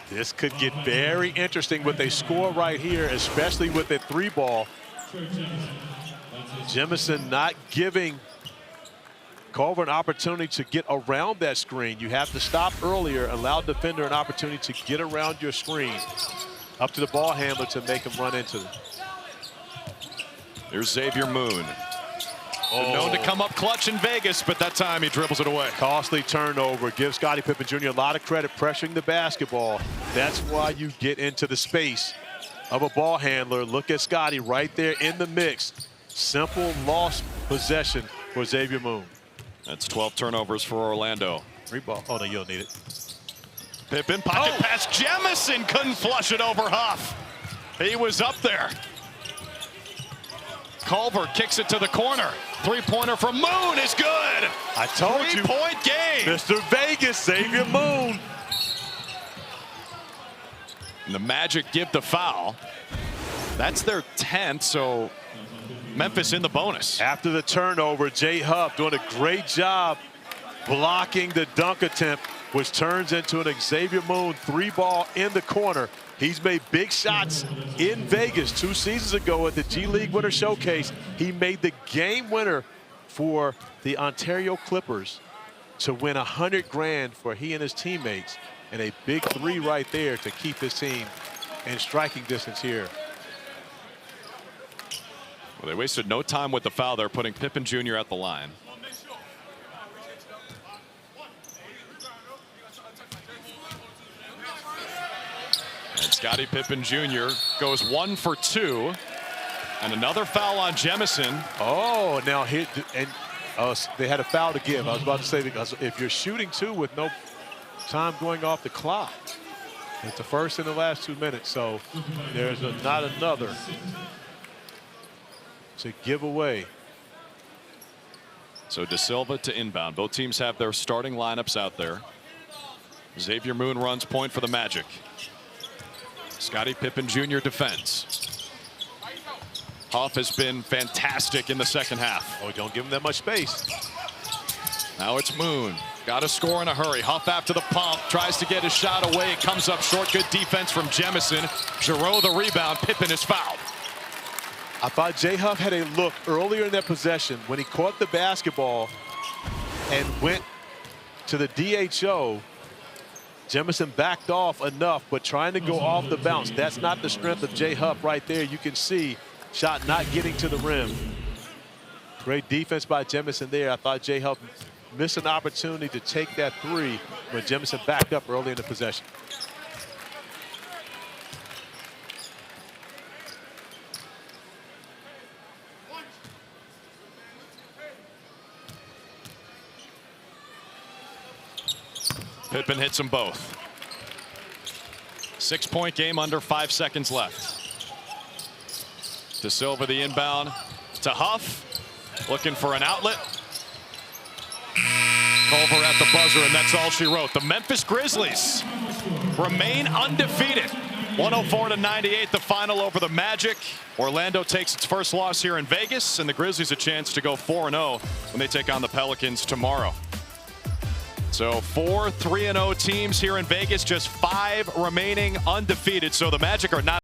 This could get very interesting with a score right here, especially with a 3-ball. Jemison not giving Culver an opportunity to get around that screen. You have to stop earlier, allow the defender an opportunity to get around your screen. Up to the ball handler to make him run into it. There's Xavier Moon. Known to come up clutch in Vegas, but that time he dribbles it away. Costly turnover. Give Scottie Pippen Jr. a lot of credit pressuring the basketball. That's why you get into the space of a ball handler. Look at Scottie right there in the mix. Simple lost possession for Xavier Moon. That's 12 turnovers for Orlando. 3-ball. Oh, no, you don't need it. Pippen, pocket pass. Jemison couldn't flush it over Huff. He was up there. Culver kicks it to the corner. Three-pointer from Moon is good. I told you. 3-point game. Mr. Vegas, Xavier Moon. And the Magic give the foul. That's their 10th, so Memphis in the bonus. After the turnover, Jay Huff doing a great job blocking the dunk attempt, which turns into an Xavier Moon 3-ball in the corner. He's made big shots in Vegas 2 seasons ago at the G League Winter Showcase. He made the game winner for the Ontario Clippers to win $100,000 for he and his teammates, and a big 3 right there to keep his team in striking distance here. Well, they wasted no time with the foul. They're putting Pippen Jr. at the line. And Scottie Pippen Jr. goes 1 for 2. And another foul on Jemison. Oh, now here, and they had a foul to give. I was about to say, because if you're shooting 2 with no time going off the clock. It's the first in the last 2 minutes, so there's not another to give away. So De Silva to inbound. Both teams have their starting lineups out there. Xavier Moon runs point for the Magic. Scottie Pippen Jr. defends. Huff has been fantastic in the second half. Oh, don't give him that much space. Now it's Moon. Got to score in a hurry. Huff after the pump. Tries to get his shot away. It comes up short. Good defense from Jemison. Giroux the rebound. Pippen is fouled. I thought Jay Huff had a look earlier in that possession when he caught the basketball and went to the DHO. Jemison backed off enough, but trying to go off the bounce. That's not the strength of Jay Huff right there. You can see shot not getting to the rim. Great defense by Jemison there. I thought Jay Huff missed an opportunity to take that three when Jemison backed up early in the possession. Pippen hits them both. 6-point game, under 5 seconds left. De Silva the inbound to Huff. Looking for an outlet. Culver at the buzzer, and that's all she wrote. The Memphis Grizzlies remain undefeated. 104-98, the final over the Magic. Orlando takes its first loss here in Vegas, and the Grizzlies a chance to go 4-0 when they take on the Pelicans tomorrow. So 4 3-0 teams here in Vegas, just 5 remaining undefeated. So the Magic are not